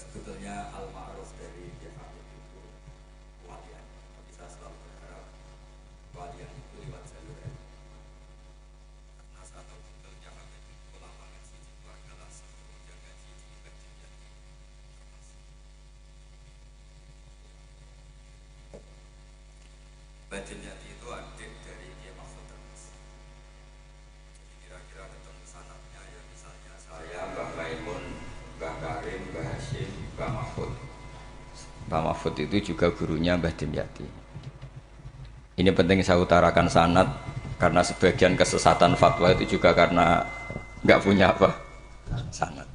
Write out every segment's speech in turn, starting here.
sebetulnya al-ma'ruf dari Kiai Hamid itu walian. Tapi saya selalu berharap walian itu lewat jalur ilmu. Karena saya tahu betul Kiai Hamid itu ulama ngaji di keluarga Lasem, kemudian ngaji di Bajian. Bajian itu adik dari Kiai Mahfud Termas. Jadi kira-kira ketemu sanatnya ya misalnya saya, Mbah Maimun, Mbah Karim, Mbah Hashim, Mbah Mahfud. Mbah Mahfud itu juga gurunya Mbah Dimyati. Ini penting saya utarakan sanad karena sebagian kesesatan fatwa itu juga karena nggak punya apa sanad.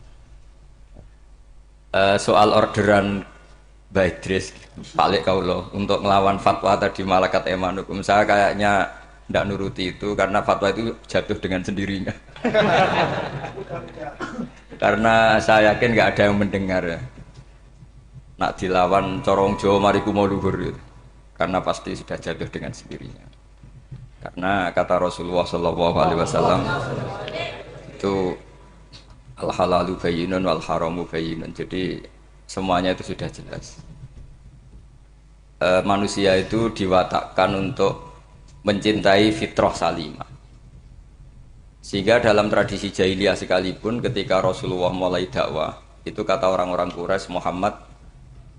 Soal orderan Mbah Idris Pak Lek Kaulo untuk melawan fatwa tadi Malakat Eman Hukum, saya kayaknya tidak nuruti itu karena fatwa itu jatuh dengan sendirinya. Karena saya yakin nggak ada yang mendengar ya. Nak dilawan corong Jawa mariku mau luhur gitu. Karena pasti sudah jatuh dengan sendirinya. Karena kata Rasulullah SAW itu al halalu bayyinun wal haramu bayyinun. Jadi semuanya itu sudah jelas. Manusia itu diwatakkan untuk mencintai fitrah salimah. Sehingga dalam tradisi jahiliyah sekalipun ketika Rasulullah mulai dakwah, itu kata orang-orang Quraisy, Muhammad,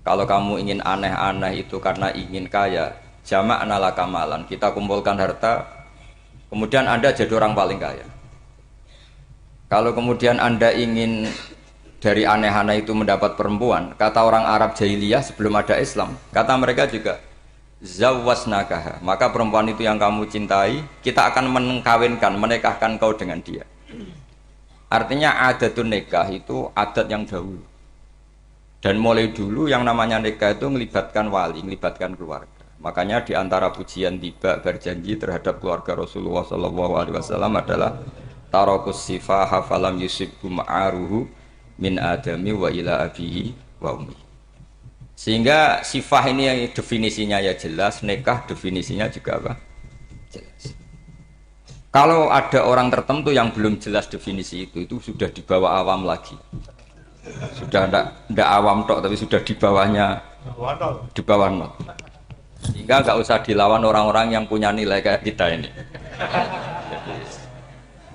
kalau kamu ingin aneh-aneh itu karena ingin kaya, jama'na laka malan, kita kumpulkan harta, kemudian Anda jadi orang paling kaya. Kalau kemudian Anda ingin dari aneh-aneh itu mendapat perempuan, kata orang Arab jahiliyah sebelum ada Islam, kata mereka juga zawwasnakaha, maka perempuan itu yang kamu cintai, kita akan mengkawinkan, menikahkan kau dengan dia. Artinya adatun nikah itu adat yang dahulu. Dan mulai dulu yang namanya nikah itu melibatkan wali, melibatkan keluarga. Makanya di antara pujian tiba berjanji terhadap keluarga Rasulullah SAW adalah tarakus sifaha falam yusibbu ma'aruhu min adami wa ila abihi wa ummi. Sehingga sifah ini yang definisinya ya jelas, nikah definisinya juga apa? Jelas. Kalau ada orang tertentu yang belum jelas definisi itu sudah di bawah awam lagi. Sudah tidak awam tok, tapi sudah di bawahnya, di bawah nol. Sehingga nggak usah dilawan orang-orang yang punya nilai kayak kita ini.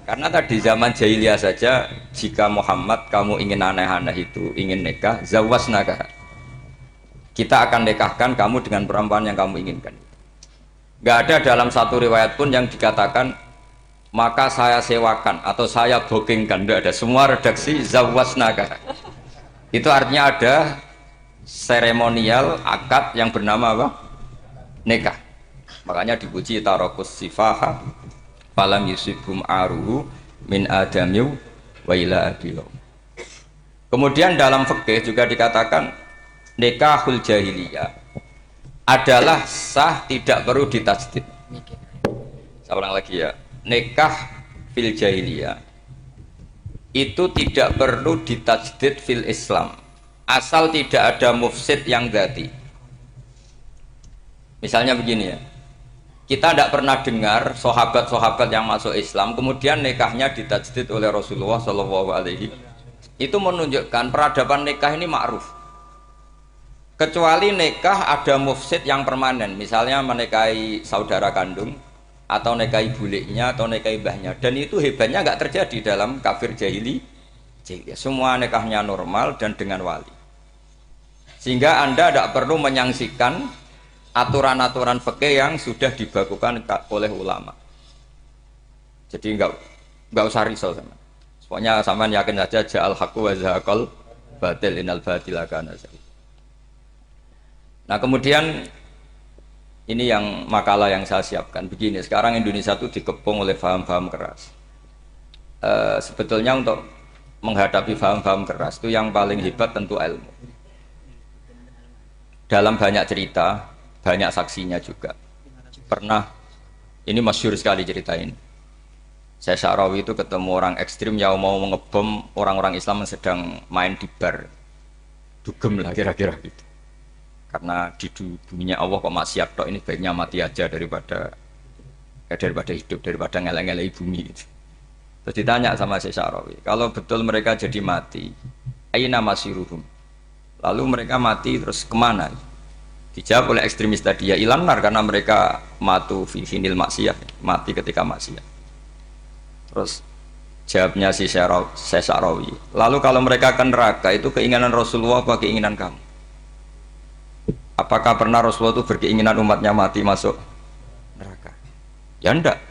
Karena tadi zaman jahiliyah saja, jika Muhammad kamu ingin aneh-aneh itu, ingin nikah, zawasnaka, kita akan nikahkan kamu dengan perempuan yang kamu inginkan. Gak ada dalam satu riwayat pun yang dikatakan maka saya sewakan atau saya bookingkan, tidak ada. Semua redaksi zawasnaka. Itu artinya ada seremonial akad yang bernama apa? Nikah. Makanya dipuji tarokus sifaha falam yusibhum aruhu min adamiu wa ila abiyo. Kemudian dalam fikih juga dikatakan nikahul jahiliyah adalah sah, tidak perlu ditajdid. Saya ulang lagi ya, nikah fil jahiliyah itu tidak perlu ditajdid fil Islam asal tidak ada mufsid yang dzati. Misalnya begini ya, kita tidak pernah dengar sahabat-sahabat yang masuk Islam kemudian nikahnya ditajdid oleh Rasulullah SAW. Itu menunjukkan peradaban nikah ini ma'ruf. Kecuali nikah ada mufsid yang permanen, misalnya menikahi saudara kandung atau nikahi buliknya atau nikahi mbahnya, dan itu hebatnya nggak terjadi dalam kafir jahili. Semua nikahnya normal dan dengan wali. Sehingga Anda tidak perlu menyangsikan aturan-aturan fikih yang sudah dibakukan oleh ulama. Jadi enggak usah risau sama. Pokoknya sampean yakin saja ja'al haqqu wa zahaqal batil innal batila kana zahuqa. Nah, kemudian ini yang makalah yang saya siapkan begini. Sekarang Indonesia itu dikepung oleh paham-paham keras. Sebetulnya untuk menghadapi paham-paham keras itu yang paling hebat tentu ilmu. Dalam banyak cerita, banyak saksinya juga. Pernah, ini masyhur sekali cerita ini. Saya Syarawi itu ketemu orang ekstrim yang mau mengebom orang-orang Islam yang sedang main di bar. Dugem lah kira-kira gitu. Karena di dunia Allah kok maksiat tok, ini baiknya mati aja daripada hidup, daripada ngeleng-ngeleng bumi gitu. Terus ditanya sama Syekh Syarawi, kalau betul mereka jadi mati, aina masiruhum? Lalu mereka mati terus kemana? Dijawab oleh ekstremis tadi, ya ilan nar, karena mereka matu fi hinil maksiyah, mati ketika maksiat. Terus jawabnya si Sa'rawi, lalu kalau mereka akan neraka itu keinginan Rasulullah apa keinginan kamu? Apakah pernah Rasulullah itu berkeinginan umatnya mati masuk neraka? Ya enggak.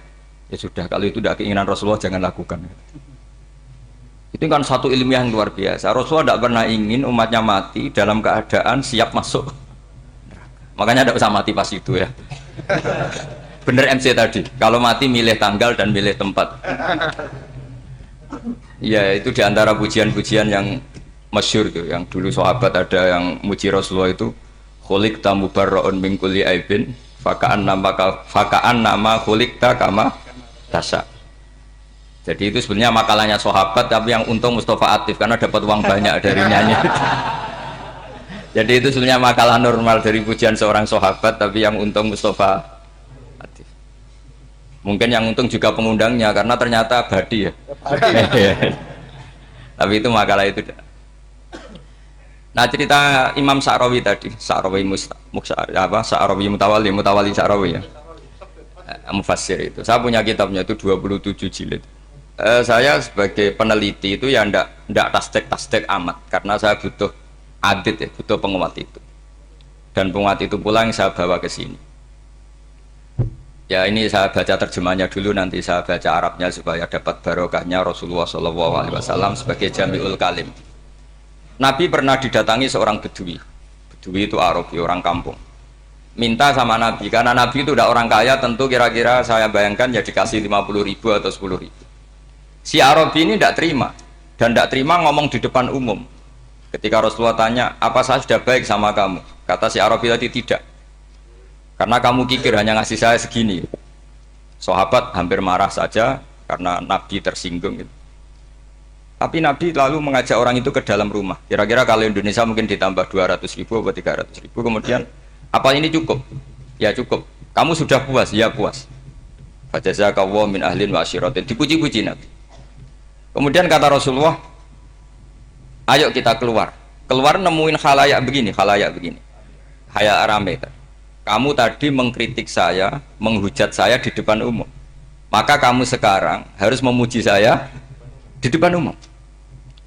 Ya sudah, kalau itu tidak keinginan Rasulullah jangan lakukan. Itu kan satu ilmiah yang luar biasa. Rasulullah tidak pernah ingin umatnya mati dalam keadaan siap masuk neraka. Makanya tidak usah mati pas itu ya. Bener MC tadi, kalau mati milih tanggal dan milih tempat. Ya itu diantara pujian-pujian yang masyhur tuh, yang dulu sahabat ada yang muji Rasulullah itu, khuliqta mubarra'un min kulli aibin faka'an nama khuliqta kama tasya. Jadi itu sebenarnya makalahnya sahabat, tapi yang untung Mustafa Atif karena dapat uang banyak dari nyanyi. Jadi itu sebenarnya makalah normal dari pujian seorang sahabat, tapi yang untung Mustafa Atif. Mungkin yang untung juga pengundangnya karena ternyata abadi ya. Tapi itu makalah itu. Nah cerita Imam Sa'rawi tadi, Sa'rawi Sa'rawi Mutawali Sa'rawi ya, mufassir itu. Saya punya kitabnya itu 27 jilid. Saya sebagai peneliti itu ya ndak tasdek amat, karena saya butuh adit ya, butuh penguat itu. Dan penguat itu pula yang saya bawa ke sini. Ya ini saya baca terjemahnya dulu, nanti saya baca Arabnya supaya dapat barokahnya Rasulullah SAW sebagai Jami'ul Kalim. Nabi pernah didatangi seorang bedui. Bedui itu Arabi, orang kampung. Minta sama Nabi, karena Nabi itu udah orang kaya, tentu kira-kira saya bayangkan ya dikasih 50.000 atau 10.000. Si Arabi ini tidak terima, dan tidak terima ngomong di depan umum. Ketika Rasulullah tanya, apa saya sudah baik sama kamu? Kata si Arabi tadi, tidak, karena kamu kikir hanya ngasih saya segini. Sahabat hampir marah saja karena Nabi tersinggung gitu. Tapi Nabi lalu mengajak orang itu ke dalam rumah. Kira-kira kalau Indonesia mungkin ditambah 200.000 atau 300.000. Kemudian, apa ini cukup? Ya cukup. Kamu sudah puas? Ya puas. Fajazakallahu min ahlin wa asyiratin. Dipuji-puji Nabi. Kemudian kata Rasulullah, ayo kita keluar. Keluar nemuin khalayak begini. Khalayak rame. Kamu tadi mengkritik saya, menghujat saya di depan umum. Maka kamu sekarang harus memuji saya di depan umum.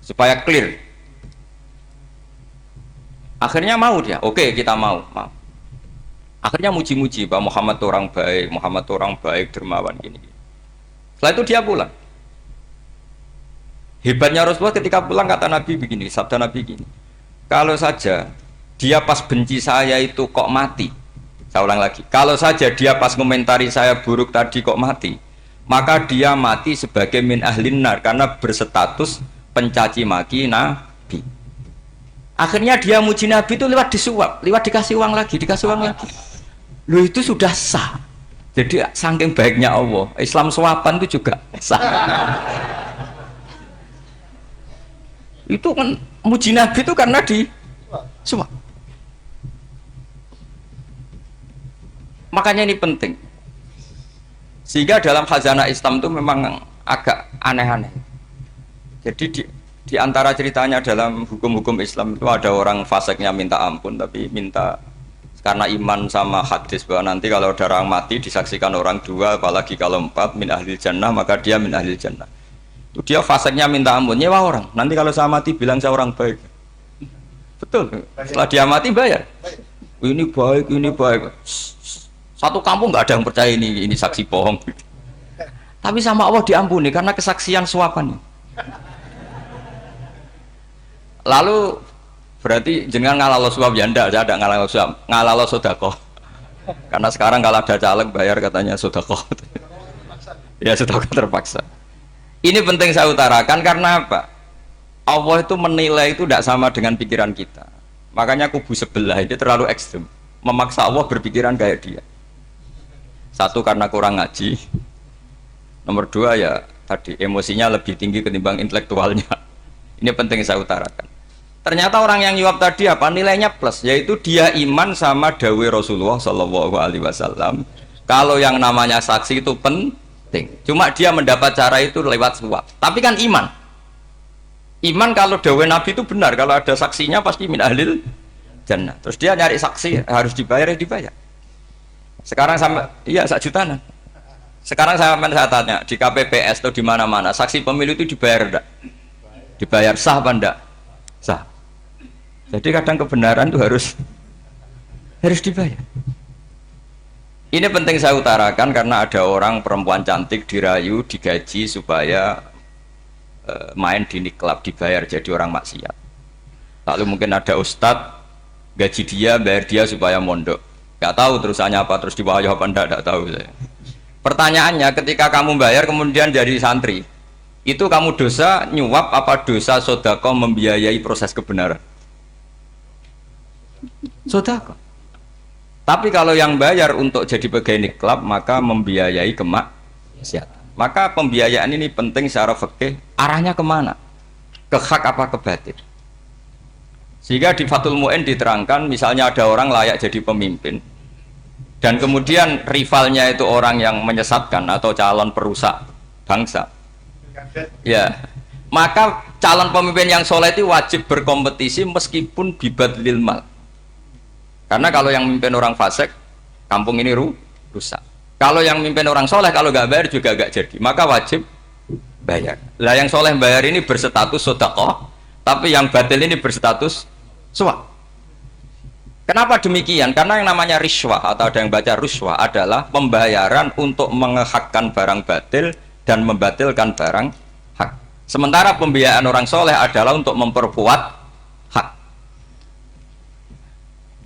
Supaya clear. Akhirnya mau dia. Oke, kita mau. Akhirnya muji-muji bahwa Muhammad orang baik, dermawan gini. Setelah itu dia pulang. Hebatnya Rasulullah ketika pulang kata Nabi begini, sabda Nabi begini. Kalau saja dia pas benci saya itu kok mati. Saya ulang lagi. Kalau saja dia pas komentari saya buruk tadi kok mati, maka dia mati sebagai min ahlin nar karena berstatus pencaci maki Nabi. Akhirnya dia muji Nabi itu lewat disuap, lewat dikasih uang lagi. Loh itu sudah sah. Jadi saking baiknya Allah, Islam suapan itu juga sah. Itu kan muji Nabi itu karena di suap. Makanya ini penting. Sehingga dalam khazanah Islam itu memang agak aneh-aneh. Jadi di antara ceritanya dalam hukum-hukum Islam itu ada orang fasiknya minta ampun, tapi minta karena iman sama hadis bahwa nanti kalau ada orang mati disaksikan orang dua, apalagi kalau 4 min ahlil jannah, maka dia min ahlil jannah. Itu dia fasiknya minta ampun, nyewa orang. Nanti kalau saya mati bilang saya orang baik. Betul. Setelah dia mati bayar. Ini baik. Satu kampung nggak ada yang percaya ini saksi bohong. Tapi sama Allah diampuni karena kesaksian suapan. Lalu berarti jangan ngalalo suap ya ndak, saya ada ngalalo suap, ngalalo sodako. Karena sekarang kalau ada caleg bayar katanya sodako. Ya sodako terpaksa. Ini penting saya utarakan karena apa? Allah itu menilai itu tidak sama dengan pikiran kita. Makanya kubu sebelah ini terlalu ekstrem, memaksa Allah berpikiran kayak dia. Satu karena kurang ngaji. Nomor dua ya tadi emosinya lebih tinggi ketimbang intelektualnya. Ini penting saya utarakan. Ternyata orang yang jawab tadi apa nilainya plus, yaitu dia iman sama dawai Rasulullah Shallallahu Alaihi Wasallam. Kalau yang namanya saksi itu penting, cuma dia mendapat cara itu lewat suap. Tapi kan iman. Iman kalau dawe Nabi itu benar, kalau ada saksinya pasti min ahlil jannah. Terus dia nyari saksi harus dibayar, ya dibayar. Sekarang sama iya 1 jutaan. Sekarang saya tanya di KPPS atau di mana-mana saksi pemilu itu dibayar enggak? Dibayar sah apa enggak? Sah. Jadi kadang kebenaran itu harus dibayar. Ini penting saya utarakan karena ada orang perempuan cantik dirayu, digaji supaya main di niklab, dibayar jadi orang maksiat. Lalu mungkin ada ustadz gaji dia, bayar dia supaya mondok. Gak tahu terusannya apa, terus diwayah apa enggak tahu saya. Pertanyaannya, ketika kamu bayar kemudian jadi santri, itu kamu dosa nyuap apa dosa sodako membiayai proses kebenaran? Sodako. Tapi kalau yang bayar untuk jadi pegawai niklab maka membiayai kemaksiatan. Maka pembiayaan ini penting secara fikih, arahnya kemana? Ke hak apa ke batil? Sehingga di Fathul Mu'in diterangkan, misalnya ada orang layak jadi pemimpin dan kemudian rivalnya itu orang yang menyesatkan atau calon perusak bangsa, ya maka calon pemimpin yang soleh itu wajib berkompetisi meskipun bibadlil mal. Karena kalau yang memimpin orang fasik, kampung ini rusak. Kalau yang memimpin orang soleh, kalau nggak bayar juga nggak jadi, maka wajib bayar. Lah yang soleh bayar ini berstatus sedekah, tapi yang batil ini berstatus suap. Kenapa demikian? Karena yang namanya riswah atau ada yang baca ruswah adalah pembayaran untuk mengehakkan barang batil dan membatilkan barang hak. Sementara pembiayaan orang soleh adalah untuk memperkuat hak.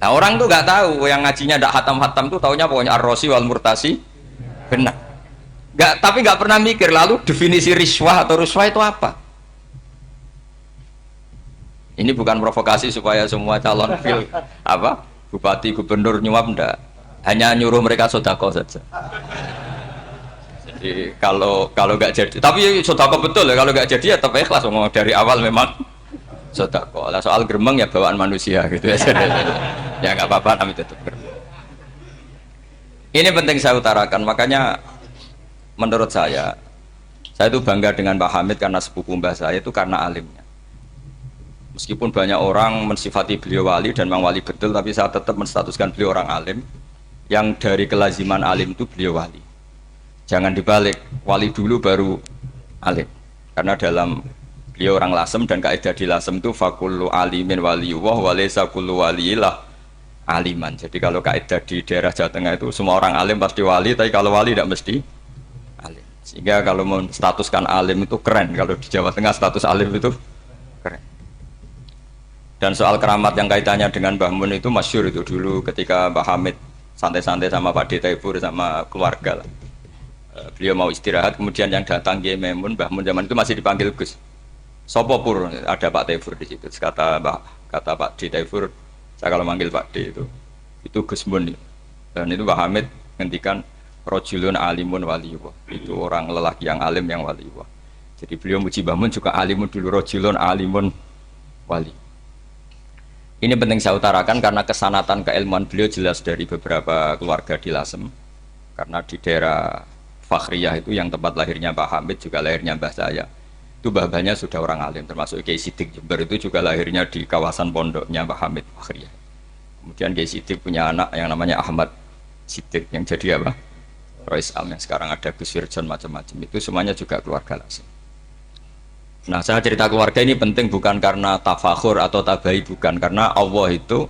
Nah orang tuh nggak tahu, yang ngajinya ndak hatam-hatam tuh taunya pokoknya ar-rosi wal murtasi benar. Tapi nggak pernah mikir lalu definisi riswah atau ruswah itu apa? Ini bukan provokasi supaya semua calon bupati, gubernur nyuap, enggak. Hanya nyuruh mereka sodako saja. Jadi kalau nggak jadi, tapi sodako betul ya, kalau nggak jadi ya tetap ikhlas, dari awal memang sodako. Lah soal gremeng ya bawaan manusia gitu ya. Ya nggak apa-apa, kami tetap gremeng. Ini penting saya utarakan, makanya menurut saya itu bangga dengan Pak Hamid karena sepupu mbah saya itu karena alimnya. Meskipun banyak orang mensifati beliau wali dan memang wali betul, tapi saya tetap menstatuskan beliau orang alim yang dari kelaziman alim itu beliau wali. Jangan dibalik, wali dulu baru alim. Karena dalam beliau orang Lasem dan kaidah di Lasem itu fakullu alimin waliyullah walaysa kullu waliyillah aliman. Jadi kalau kaidah di daerah Jawa Tengah itu semua orang alim pasti wali, tapi kalau wali tidak mesti alim. Sehingga kalau menstatuskan alim itu keren, kalau di Jawa Tengah status alim itu keren. Dan soal keramat yang kaitannya dengan Mbah Mun itu masyhur itu dulu ketika Mbah Hamid santai-santai sama Pak Detaibur sama keluarga lah. Beliau mau istirahat, kemudian yang datang Kiai Maimun, Mbah Mun zaman itu masih dipanggil Gus. Sopo pur, ada Pak Taifur di situ. Kata Pak Detaibur, saya kalau manggil Pak D itu Gus Mun. Dan itu Mbah Hamid ngendikan rojulun alimun waliyullah. Itu orang lelaki yang alim yang waliyullah. Jadi beliau muji Mbah Mun juga alimun dulu, rojulun alimun wali. Ini penting saya utarakan karena kesanatan keilmuan beliau jelas dari beberapa keluarga di Lasem. Karena di daerah Fakhriyah itu yang tempat lahirnya Pak Hamid juga lahirnya mbah saya. Itu mbah-mbahnya sudah orang alim, termasuk Kiai Sidik Jember itu juga lahirnya di kawasan pondoknya Pak Hamid Fakhriyah. Kemudian Kiai Sidik punya anak yang namanya Ahmad Sidik yang jadi apa? Rois Am yang sekarang ada Gus Wirjon macam-macam. Itu semuanya juga keluarga Lasem. Nah, saya cerita keluarga ini penting bukan karena tafakhur atau tabai, bukan, karena Allah itu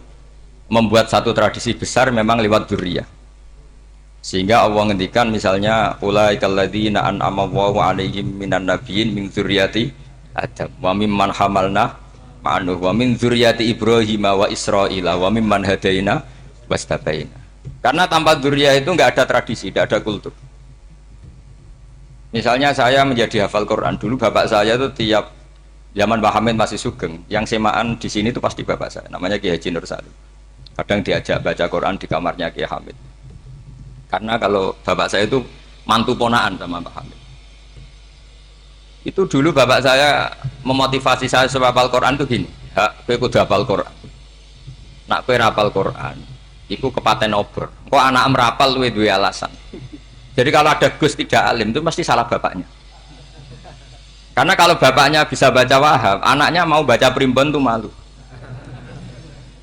membuat satu tradisi besar memang lewat dzurriyyah. Sehingga Allah ngendikan misalnya ulaikal ladzina an'ama Allahu 'alaihim minan nabiyyin min dzurriyyati Adam wa mimman hamalna ma'nuh wa min dzurriyyati Ibrahim wa Israila wa mimman hadaina wastabaina. Karena tanpa dzurriyyah itu enggak ada tradisi, enggak ada kultur. Misalnya saya menjadi hafal Quran dulu, bapak saya itu tiap zaman Pak Hamid masih sugeng, yang semaan di sini itu pasti bapak saya, namanya Kiai Haji Nur Salim. Kadang diajak baca Quran di kamarnya Kiai Hamid. Karena kalau bapak saya itu mantu ponaan sama Pak Hamid. Itu dulu bapak saya memotivasi saya supaya hafal Quran itu gini, kowe kudu hafal Quran. Nak kowe hafal Quran, iku kepaten obor. Kok anak merapal luwe duwe alasan. Jadi kalau ada Gus tidak alim itu mesti salah bapaknya. Karena kalau bapaknya bisa baca Wahab, anaknya mau baca primbon tuh malu.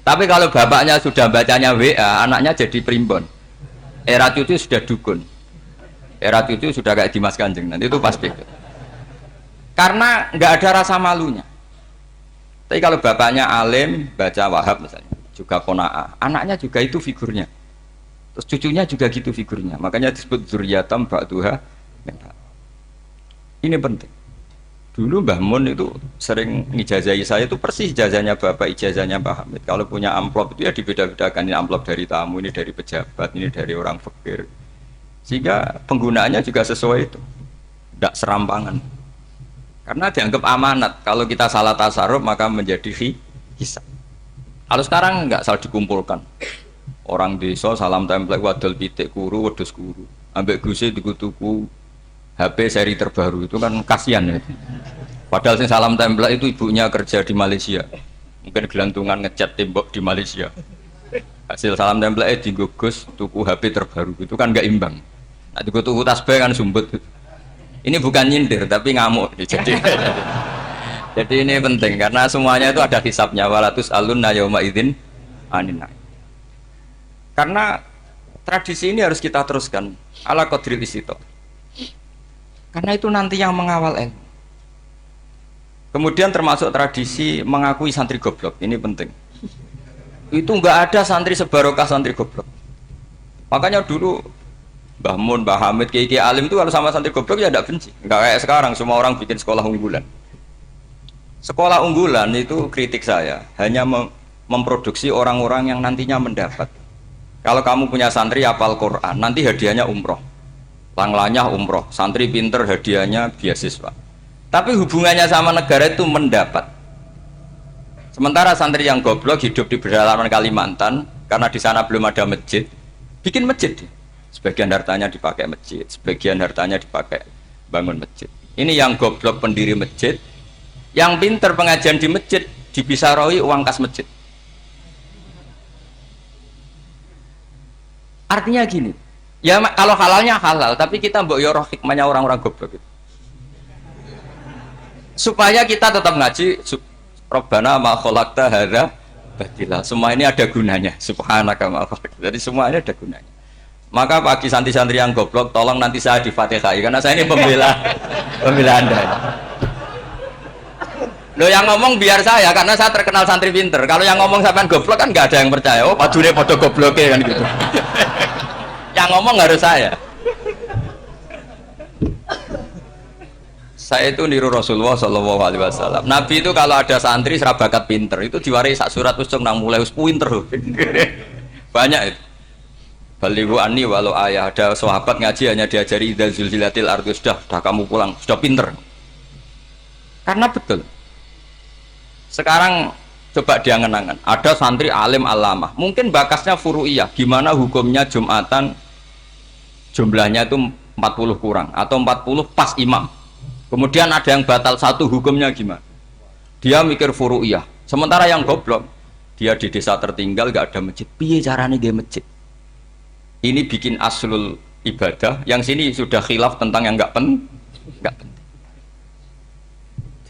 Tapi kalau bapaknya sudah bacanya WA, anaknya jadi primbon. Era cucu sudah dukun. Era cucu sudah kayak Dimas Kanjeng. Nanti itu pasti. Karena nggak ada rasa malunya. Tapi kalau bapaknya alim, baca Wahab misalnya, juga qanaah, anaknya juga itu figurnya. Terus cucunya juga gitu figurnya. Makanya disebut dzurriyatam ba'duha. Ini penting. Dulu Mbah Mun itu sering ngijazahi saya, itu persis ijazahnya bapak, ijazahnya Pak Hamid. Kalau punya amplop itu ya dibeda-bedakan, ini amplop dari tamu, ini dari pejabat, ini dari orang fakir. Sehingga penggunaannya juga sesuai itu, tidak serampangan. Karena dianggap amanat, kalau kita salah tasarruf maka menjadi hisab. Kalau sekarang enggak, salah dikumpulkan. Orang desa salam template wadol pitik kuru, wedhus kuru. Ambek guse tuku HP seri terbaru, itu kan kasihan ya. Padahal sing salam template itu ibunya kerja di Malaysia. Mungkin gelantungan ngecat tembok di Malaysia. Hasil salam template digugus tuku HP terbaru, itu kan enggak imbang. Nah, tuku tasbih kan sumbut. Ini bukan nyindir tapi ngamuk. Jadi ini penting karena semuanya itu ada hisabnya. Walatus alunna yauma idzin anin. Karena tradisi ini harus kita teruskan ala qadril istito. Karena itu nanti yang mengawal ilmu. Kemudian termasuk tradisi mengakui santri goblok, ini penting. Itu enggak ada santri sebarokah santri goblok. Makanya dulu Mbah Mun, Mbah Hamid, Kiai Alim itu kalau sama santri goblok ya tidak benci. Enggak kayak sekarang semua orang bikin sekolah unggulan. Sekolah unggulan itu kritik saya hanya memproduksi orang-orang yang nantinya mendapat. Kalau kamu punya santri hafal Quran, nanti hadiahnya umroh. Langlanya umroh, santri pinter hadiahnya beasiswa. Tapi hubungannya sama negara itu mendapat. Sementara santri yang goblok hidup di pedalaman Kalimantan karena di sana belum ada masjid, bikin masjid. Sebagian hartanya dipakai masjid, sebagian hartanya dipakai bangun masjid. Ini yang goblok pendiri masjid, yang pinter pengajian di masjid dibisarohi uang kas masjid. Artinya gini, ya kalau halalnya halal, tapi kita mbok yoroh hikmahnya orang-orang goblok itu. Supaya kita tetap ngaji Rabbana ma khalaqta hadza batila. Semua ini ada gunanya. Subhanaka ma khalaqta. Jadi semua ini ada gunanya. Maka bagi santri-santri yang goblok, tolong nanti saya di-Fatihai karena saya ini pembela Anda. Loh yang ngomong biar saya karena saya terkenal santri pinter. Kalau yang ngomong sampean goblok kan nggak ada yang percaya. Oh, padune padha gobloke kan gitu. Yang ngomong harus saya. Saya itu niru Rasulullah Shallallahu Alaihi Wasallam. Nabi itu kalau ada santri serabakat pinter itu diwarai sak surat usung nang mulai pinter. Banyak itu. Balighu anni walau ayah, ada sahabat ngaji hanya diajari idza zulzilatil ardu, sudah kamu pulang, sudah pinter. Karena betul. Sekarang coba diangan-angan, ada santri alim alamah, mungkin bakasnya furu'iyah, gimana hukumnya Jumatan jumlahnya itu 40 kurang atau 40 pas imam. Kemudian ada yang batal satu, hukumnya gimana? Dia mikir furu'iyah. Sementara yang goblok, dia di desa tertinggal gak ada masjid. Piye caranya dia masjid? Ini bikin aslul ibadah, yang sini sudah khilaf tentang yang gak penting.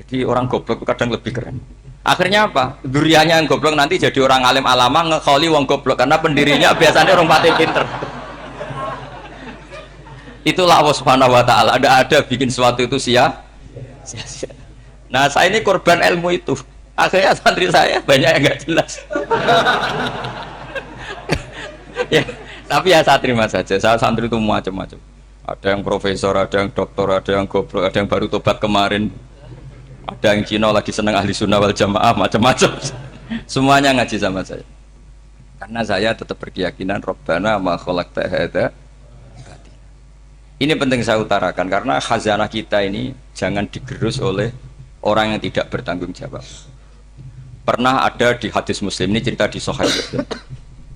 Jadi orang goblok kadang lebih keren. Akhirnya apa? Duriannya yang goblok nanti jadi orang alim alama ngekholi wong goblok karena pendirinya biasanya orang pati pinter. Itulah Allah Subhanahu wa taala. Ada bikin sesuatu itu sia-sia. Nah, saya ini korban ilmu itu. Akhirnya santri saya banyak yang enggak jelas. Ya, tapi ya saya terima saja. Saya santri itu macam-macam. Ada yang profesor, ada yang doktor, ada yang goblok, ada yang baru tobat kemarin. Ada yang Cina lagi senang ahli sunnah wal jamaah, macam-macam. Semuanya ngaji sama saya. Karena saya tetap berkeyakinan Rabbana ma khalaqta hadza. Ini penting saya utarakan karena khazanah kita ini jangan digerus oleh orang yang tidak bertanggung jawab. Pernah ada di hadis Muslim, ini cerita di Sahih Muslim.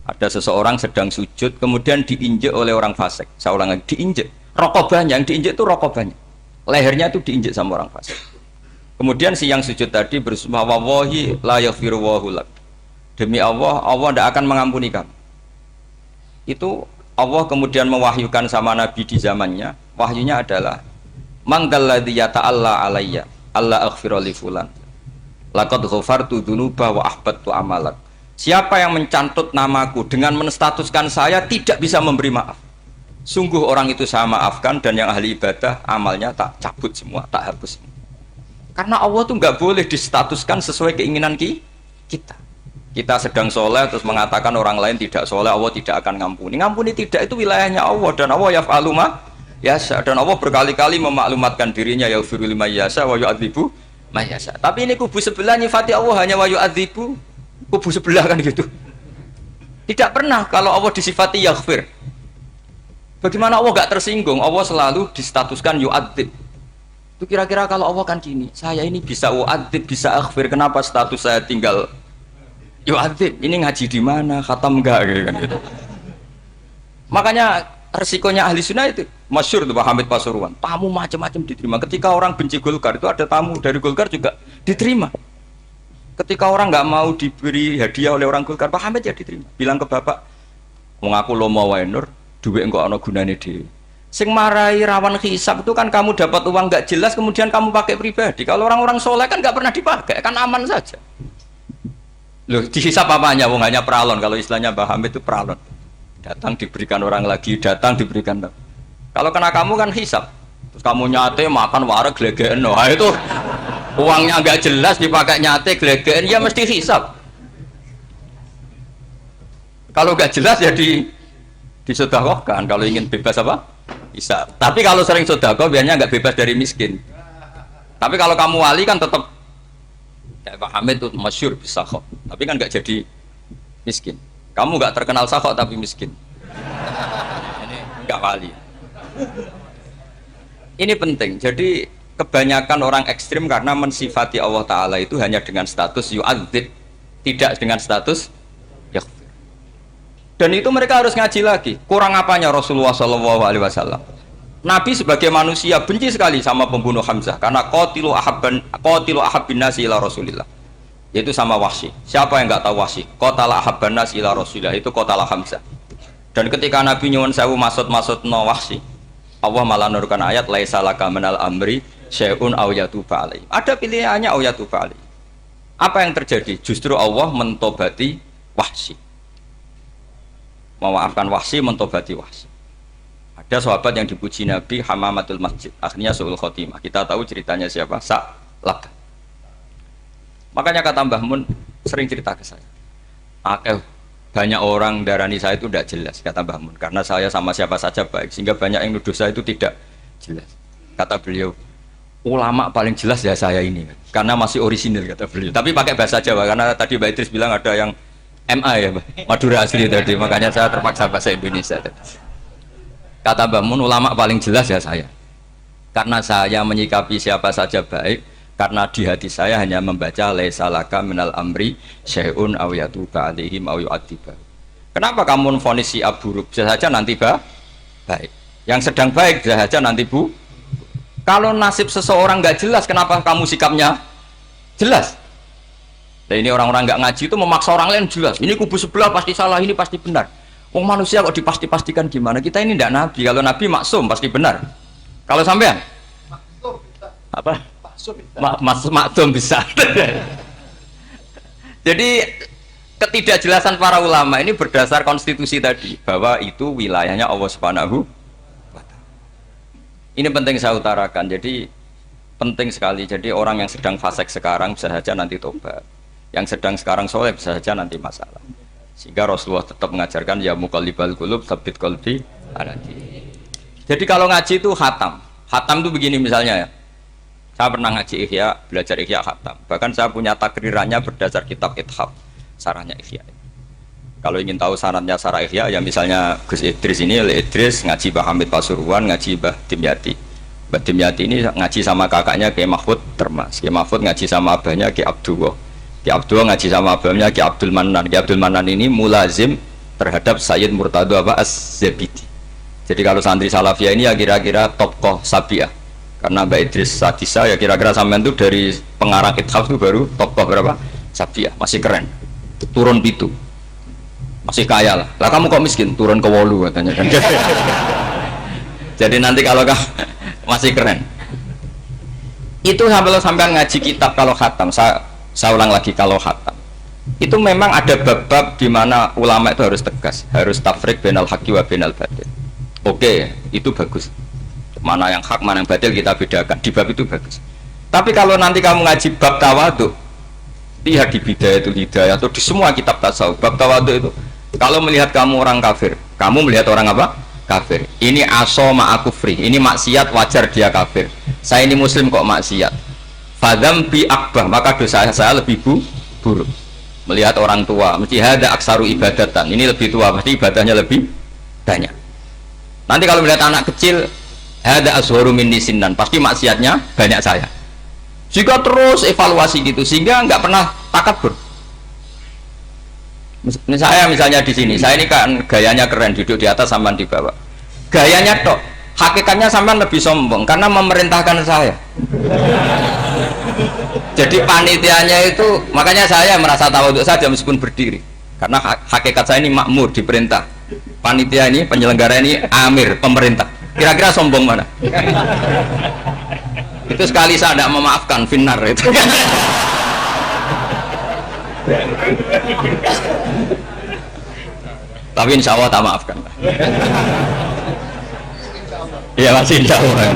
Ada seseorang sedang sujud kemudian diinjek oleh orang fasik. Saya ulang lagi, diinjek. Rokobanya yang diinjek itu rokobanya. Lehernya itu diinjek sama orang fasik. Kemudian si yang sujud tadi bersumpah wallahi la yaghfiru wallahu lak. Demi Allah, Allah tidak akan mengampuni kamu. Itu Allah kemudian mewahyukan sama Nabi di zamannya. Wahyunya adalah manggalladzi yata'alla alayya Allah aghfira li fulan. Laqad ghafartu dzunuba wa ahbattu amalak. Siapa yang mencantut namaku dengan menstatuskan saya tidak bisa memberi maaf. Sungguh orang itu saya maafkan dan yang ahli ibadah amalnya tak cabut semua, tak hapus semua. Karena Allah tuh nggak boleh distatuskan sesuai keinginan kita. Kita sedang soleh terus mengatakan orang lain tidak soleh, Allah tidak akan ngampuni. Ngampuni tidak, itu wilayahnya Allah, dan Allah yaf'alu ma yasha, dan Allah berkali-kali memaklumatkan dirinya yaghfiru liman yasha wa yu'adzibu man yasha. Tapi ini kubu sebelah nyifati Allah hanya wa yu'adzibu, kubu sebelah kan gitu. Tidak pernah kalau Allah disifati yaghfir. Bagaimana Allah gak tersinggung? Allah selalu distatuskan yu'adzib. Itu kira-kira kalau Allah kan gini, saya ini bisa u'adzib, bisa aghfir, kenapa status saya tinggal yu'adzib? Ini ngaji di mana? Khatam enggak gitu. Makanya resikonya ahli sunnah itu masyhur tuh Pak Hamid Pasuruan, tamu macam-macam diterima. Ketika orang benci Golkar itu ada tamu dari Golkar juga diterima. Ketika orang nggak mau diberi hadiah oleh orang Golkar, Pak Hamid ya diterima. Bilang ke bapak, mengaku lo mau wae nur, duit enggak ana gunane dhewe. Sing marai rawan hisab itu kan kamu dapat uang nggak jelas kemudian kamu pakai pribadi. Kalau orang-orang soleh kan nggak pernah dipakai, kan aman saja. Loh, dihisab apanya? Wong hanya peralon. Kalau istilahnya Pak Hamid itu peralon. Datang diberikan orang lagi, datang diberikan. Kalau kena kamu kan hisab. Terus kamu nyate makan wareg glegeken. Wah itu uangnya nggak jelas dipakai nyate glegeken, ya mesti hisab. Kalau nggak jelas ya disedekahkan. Kalau ingin bebas apa? Hisab. Tapi kalau sering sedekah biasanya nggak bebas dari miskin. Tapi kalau kamu wali kan tetap kayak Pak Hamid itu masyhur bisa kok. Tapi kan nggak jadi miskin. Kamu nggak terkenal sakok tapi miskin. Ini nggak wali. Ini penting. Jadi kebanyakan orang ekstrim karena mensifati Allah Ta'ala itu hanya dengan status yu'adzib, tidak dengan status yaghfir. Dan itu mereka harus ngaji lagi. Kurang apanya Rasulullah SAW? Nabi sebagai manusia benci sekali sama pembunuh Hamzah karena qatilu ahabbin nasi ila Rasulillah, yaitu sama Wahsy. Siapa yang nggak tahu Wahsy? Qatala ahabban nasi ila Rasulillah, itu qatala Hamzah. Dan ketika Nabi nyuwun sewu maksud no Wahsy, Allah malah nurkan ayat laisa laka minal amri syai'un aw yatuba alaihi. Ada pilihannya aw yatuba alaihi. Apa yang terjadi? Justru Allah mentobati Wahsy. Memaafkan Wahsy, mentobati Wahsy. Ada sahabat yang dipuji Nabi hamamatul masjid, akhirnya su'ul khotimah. Kita tahu ceritanya siapa? Sa'labah. Makanya kata Mbah Mun sering cerita ke saya, banyak orang darani saya itu tidak jelas, kata Mbah Mun, karena saya sama siapa saja baik, sehingga banyak yang nuduh saya itu tidak jelas. Kata beliau, ulama paling jelas ya saya ini, karena masih orisinil, kata beliau. Tapi pakai bahasa Jawa, karena tadi Mbak Idris bilang ada yang MA ya, Madura asli tadi, makanya saya terpaksa bahasa Indonesia tadi. Kata Mbah Mun, ulama paling jelas ya saya, karena saya menyikapi siapa saja baik, karena di hati saya hanya membaca laisa laka minal amri syai'un aw yatuba alaihim aw yu'adziba. Kenapa kamu vonis si buruk? Bisa saja nanti baik. Yang sedang baik bisa saja nanti bu. Kalau nasib seseorang nggak jelas, kenapa kamu sikapnya jelas? Nah, ini orang-orang nggak ngaji itu memaksa orang lain jelas. Ini kubu sebelah pasti salah, ini pasti benar. Wong manusia kok dipasti-pastikan gimana? Kita ini tidak nabi. Kalau nabi maksum pasti benar. Kalau sampean apa? Maksum bisa. Jadi ketidakjelasan para ulama ini berdasar konstitusi tadi, bahwa itu wilayahnya Allah Subhanahu wa Ta'ala. Ini penting saya utarakan. Jadi penting sekali. Jadi orang yang sedang fasik sekarang bisa saja nanti tobat. Yang sedang sekarang soleh bisa saja nanti masalah. Sehingga Rasulullah tetap mengajarkan ya muqallibal qulub tsabbit qalbi ala dinik. Jadi kalau ngaji itu khatam. Khatam itu begini misalnya ya. Saya pernah ngaji Ihya, belajar Ihya khatam. Bahkan saya punya takrirannya berdasar kitab Ithaf, sarahnya Ihya. Kalau ingin tahu sanadnya sarah Ihya, ya misalnya Gus Idris ini, Idris ngaji Mbah Hamid Pasuruan, ngaji Mbah Dimyati. Mbah Dimyati ini ngaji sama kakaknya Kiai Mahfud Termas. Kiai Mahfud ngaji sama abahnya Kiai Abdullah. Kiai Abdullah ngaji sama abahnya Kiai Abdul Manan. Kiai Abdul Manan ini mulazim terhadap Sayyid Murtado Az-Zabidi. Jadi kalau santri Salafiyah ini ya kira-kira tokoh Sabiah. Karena Mbak Idris Sadisa ya kira-kira sampean itu dari pengarang Ithaf itu baru tokoh berapa? Sabiah, masih keren. Turun pitu. Masih kaya lah. Lah kamu kok miskin? Turun ke wolu katanya kan. Jadi nanti kalau masih keren. Itu sampai ngaji kitab kalau khatam, saya ulang lagi kalau khatam. Itu memang ada bab-bab di mana ulama itu harus tegas, harus tafriq bainal haqqi wa bainal batil. Oke, itu bagus. Mana yang hak, mana yang batil kita bedakan. Di bab itu bagus. Tapi kalau nanti kamu ngaji bab tawadhu, lihat di Bidayatul Hidayah atau di semua kitab tasawuf, bab tawadhu itu, kalau melihat kamu orang kafir, kamu melihat orang apa? Kafir. Ini aso ma'akufri, ini maksiat wajar dia kafir. Saya ini muslim kok maksiat. Fadam bi akbah, maka dosa saya lebih buruk. Melihat orang tua, mesti ada aksaru ibadatan. Ini lebih tua, pasti ibadahnya lebih banyak. Nanti kalau melihat anak kecil, ada aswaru min nisinnan, pasti maksiatnya banyak saya. Jika terus evaluasi gitu, sehingga nggak pernah takabur. Saya misalnya di sini, saya ini kan gayanya keren, duduk di atas sampean di bawah. Gayanya tok, hakikatnya sampean lebih sombong karena memerintahkan saya. Jadi panitianya itu, makanya saya merasa tawadhu saja meskipun berdiri. Karena hakikat saya ini makmur, diperintah. Panitia ini, penyelenggara ini amir, pemerintah. Kira-kira sombong mana? Itu sekali saya tidak memaafkan, finnar itu. Tapi insya Allah tak maafkan. Iya masih insya Allah.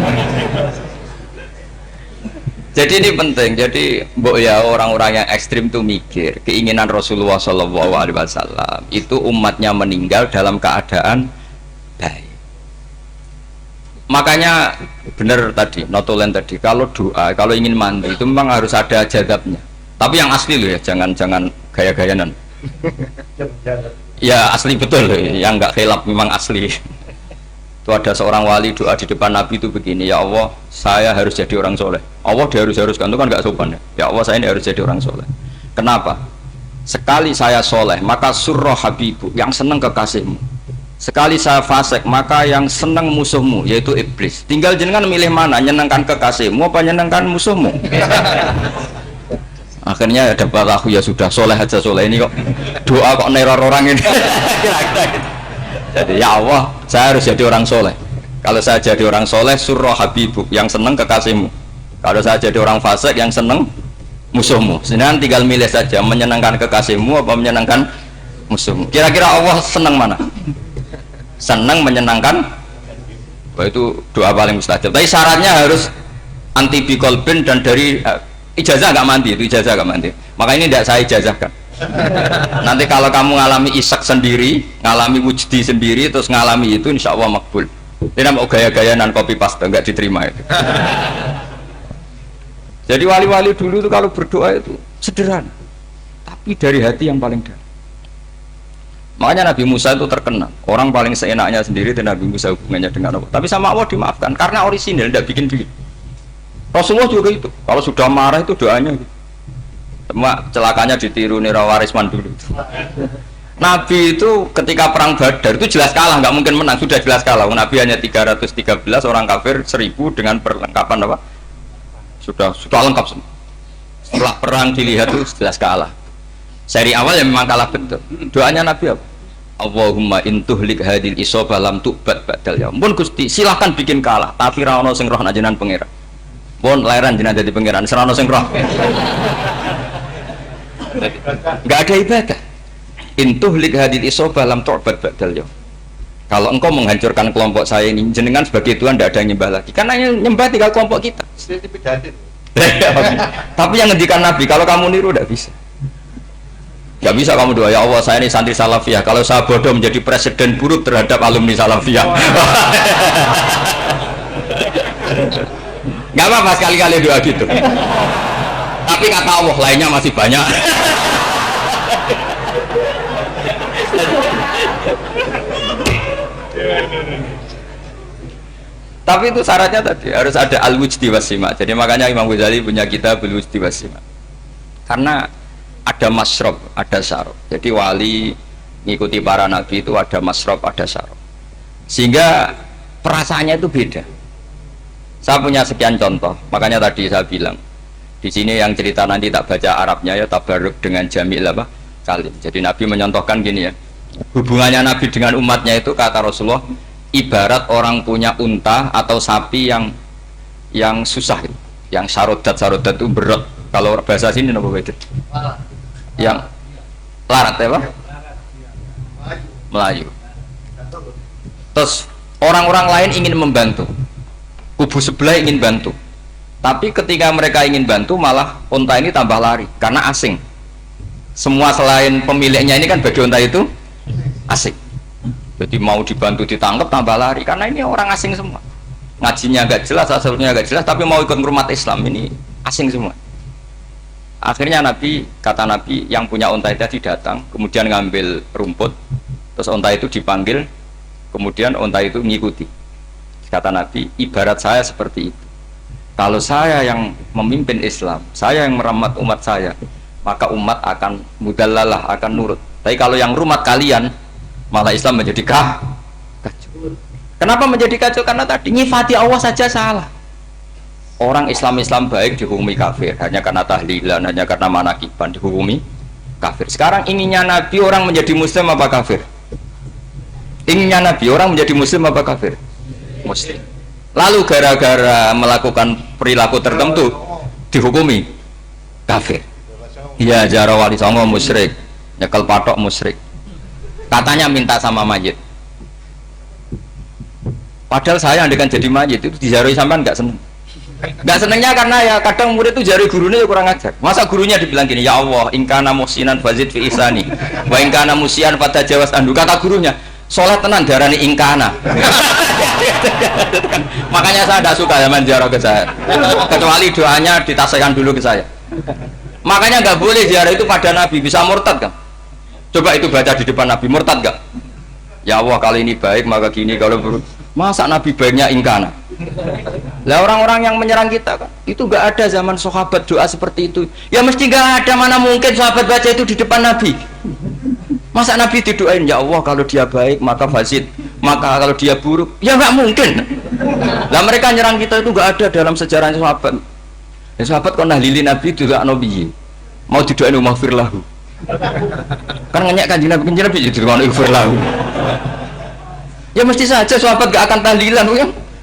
Jadi ini penting. Jadi mbok ya orang-orang yang ekstrim itu mikir keinginan Rasulullah SAW itu umatnya meninggal dalam keadaan baik. Makanya benar tadi, notulen tadi, kalau doa, kalau ingin mandi itu memang harus ada jadabnya. Tapi yang asli loh ya, jangan gaya-gayanan. Ya asli betul loh, yang nggak khilaf memang asli. Itu ada seorang wali doa di depan Nabi itu begini, ya Allah, saya harus jadi orang soleh. Allah diharuskan, itu kan nggak sopan ya. Ya Allah, saya ini harus jadi orang soleh. Kenapa? Sekali saya soleh, maka surroh habibu, yang senang kekasihmu. Sekali saya fasik, maka yang senang musuhmu, yaitu iblis. Tinggal jenengan milih mana, nyenangkan kekasihmu apa nyenangkan musuhmu. Akhirnya ya dapat aku, ya sudah soleh aja, soleh ini kok doa kok neror orang ini. Jadi ya Allah, saya harus jadi orang soleh. Kalau saya jadi orang soleh, surroh habibu, yang senang kekasihmu. Kalau saya jadi orang fasik, yang senang musuhmu. Sedangkan tinggal milih saja, menyenangkan kekasihmu apa menyenangkan musuhmu. Kira-kira Allah senang mana? Senang menyenangkan. Wah, itu doa paling mustajab. Tapi syaratnya harus anti bikolbin dan dari ijazah nggak mandi, itu ijazah nggak mandi. Maka ini tidak saya ijazahkan. Nanti kalau kamu ngalami isak sendiri, ngalami wujdi sendiri, terus ngalami itu, insya Allah makbul. Ini mau gaya-gayanan copy paste, nggak diterima itu. Jadi wali-wali dulu itu kalau berdoa itu sederhana, tapi dari hati yang paling dalam. Makanya Nabi Musa itu terkenal, orang paling seenaknya sendiri dan Nabi Musa hubungannya dengan Allah. Tapi sama Allah dimaafkan karena orisinil, tidak bikin-bikin. Rasulullah juga itu, kalau sudah marah itu doanya gitu. Cuma celakanya ditiru Nira Warisman dulu. Nabi itu ketika perang Badar itu jelas kalah, nggak mungkin menang, sudah jelas kalah. Nabi hanya 313, orang kafir 1000 dengan perlengkapan apa? Sudah lengkap semua. Setelah perang dilihat itu jelas kalah. Seri awal ya memang kalah betul. Doanya Nabi apa? Allahumma intuhlik hadil isobah lam tu'bad ba'dal yaum. Pun Gusti silahkan bikin kalah, tapi ra ono sing roh najenan pangeran. Pun lairan jenengan dadi pangeran, ora ono sing roh. Enggak ada ibadah. Intuhlik hadil isobah lam tu'bad ba'dal yaum. Kalau engkau menghancurkan kelompok saya ini, jenengan sebagai Tuhan tidak ada yang nyembah lagi. Karena yang nyembah tinggal kelompok kita. Tapi yang ngendikan Nabi, kalau kamu niru tidak bisa. Gak bisa kamu doa, ya Allah saya ini santri salafiyah, kalau saya bodoh menjadi presiden buruk terhadap alumni salafiyah. Gak apa-apa sekali-kali doa gitu. Tapi kata Allah lainnya masih banyak. Tapi itu syaratnya tadi harus ada al-wujdi wasima. Jadi makanya Imam Ghazali punya kitab al-wujdi wasima. Karena ada masrob, ada syarab. Jadi wali ngikuti para nabi itu ada masrob, ada syarab. Sehingga perasaannya itu beda. Saya punya sekian contoh. Makanya tadi saya bilang di sini yang cerita nanti tak baca Arabnya ya, tabarruk dengan jamil apa kalim. Jadi Nabi menyontohkan gini ya. Hubungannya Nabi dengan umatnya itu kata Rasulullah ibarat orang punya unta atau sapi yang susah gitu. Yang sarodat itu berat. Kalau bahasa sini apa beda? Yang larat ya Pak? Melayu. Terus orang-orang lain ingin membantu, kubu sebelah ingin bantu, tapi ketika mereka ingin bantu malah unta ini tambah lari karena asing. Semua selain pemiliknya ini kan bagi unta itu asing, jadi mau dibantu ditangkap tambah lari karena ini orang asing semua, ngajinya agak jelas, asalnya agak jelas, tapi mau ikut umat Islam ini asing semua. Akhirnya kata Nabi yang punya unta itu tadi datang, kemudian ngambil rumput, terus unta itu dipanggil, kemudian unta itu mengikuti. Kata Nabi, ibarat saya seperti itu. Kalau saya yang memimpin Islam, saya yang merawat umat saya, maka umat akan mudallalah, akan nurut. Tapi kalau yang rumat kalian, malah Islam menjadi kacau. Kenapa menjadi kacau? Karena tadi nyifati Allah saja salah. Orang Islam baik dihukumi kafir hanya karena tahlilan, hanya karena manakiban dihukumi kafir. Sekarang inginnya Nabi orang menjadi muslim apa kafir? Inginnya Nabi orang menjadi muslim apa kafir? Muslim. Lalu gara-gara melakukan perilaku tertentu dihukumi kafir. Iya, jara wali songo musyrik, nyekel patok musyrik. Katanya minta sama mayit. Padahal saya andekan jadi mayit itu dijaroi sampean nggak seneng. Nggak senengnya karena ya kadang murid itu jari gurunya ya kurang ajar. Masa gurunya dibilang gini, ya Allah, ingkana muhsinan fazid fi ihsani, wa ingkana musian fatajawas anhu. Kata gurunya, soleh tenan darani ingkana. Makanya saya tidak suka zaman ziarah ke saya, kecuali doanya ditasihkan dulu ke saya. Makanya nggak boleh ziarah itu pada Nabi, bisa murtad kan? Coba itu baca di depan Nabi, murtad nggak? Ya Allah, kali ini baik maka gini, kalau buruk. Masa Nabi baiknya ingkana? Lah orang-orang yang menyerang kita kan, itu nggak ada zaman sahabat doa seperti itu. Ya mesti nggak ada, mana mungkin sahabat baca itu di depan Nabi. Masa Nabi didoain, ya Allah kalau dia baik maka fasid, maka kalau dia buruk, ya nggak mungkin. Lah mereka nyerang kita itu nggak ada dalam sejarah sahabat. Ya sahabat kok nahlili Nabi juga Nabi mau didoain maghfir lahu. Kan ngenyek kanjeng Nabi jadi didoain maghfir lahu. Ya mesti saja sahabat gak akan tahlilan.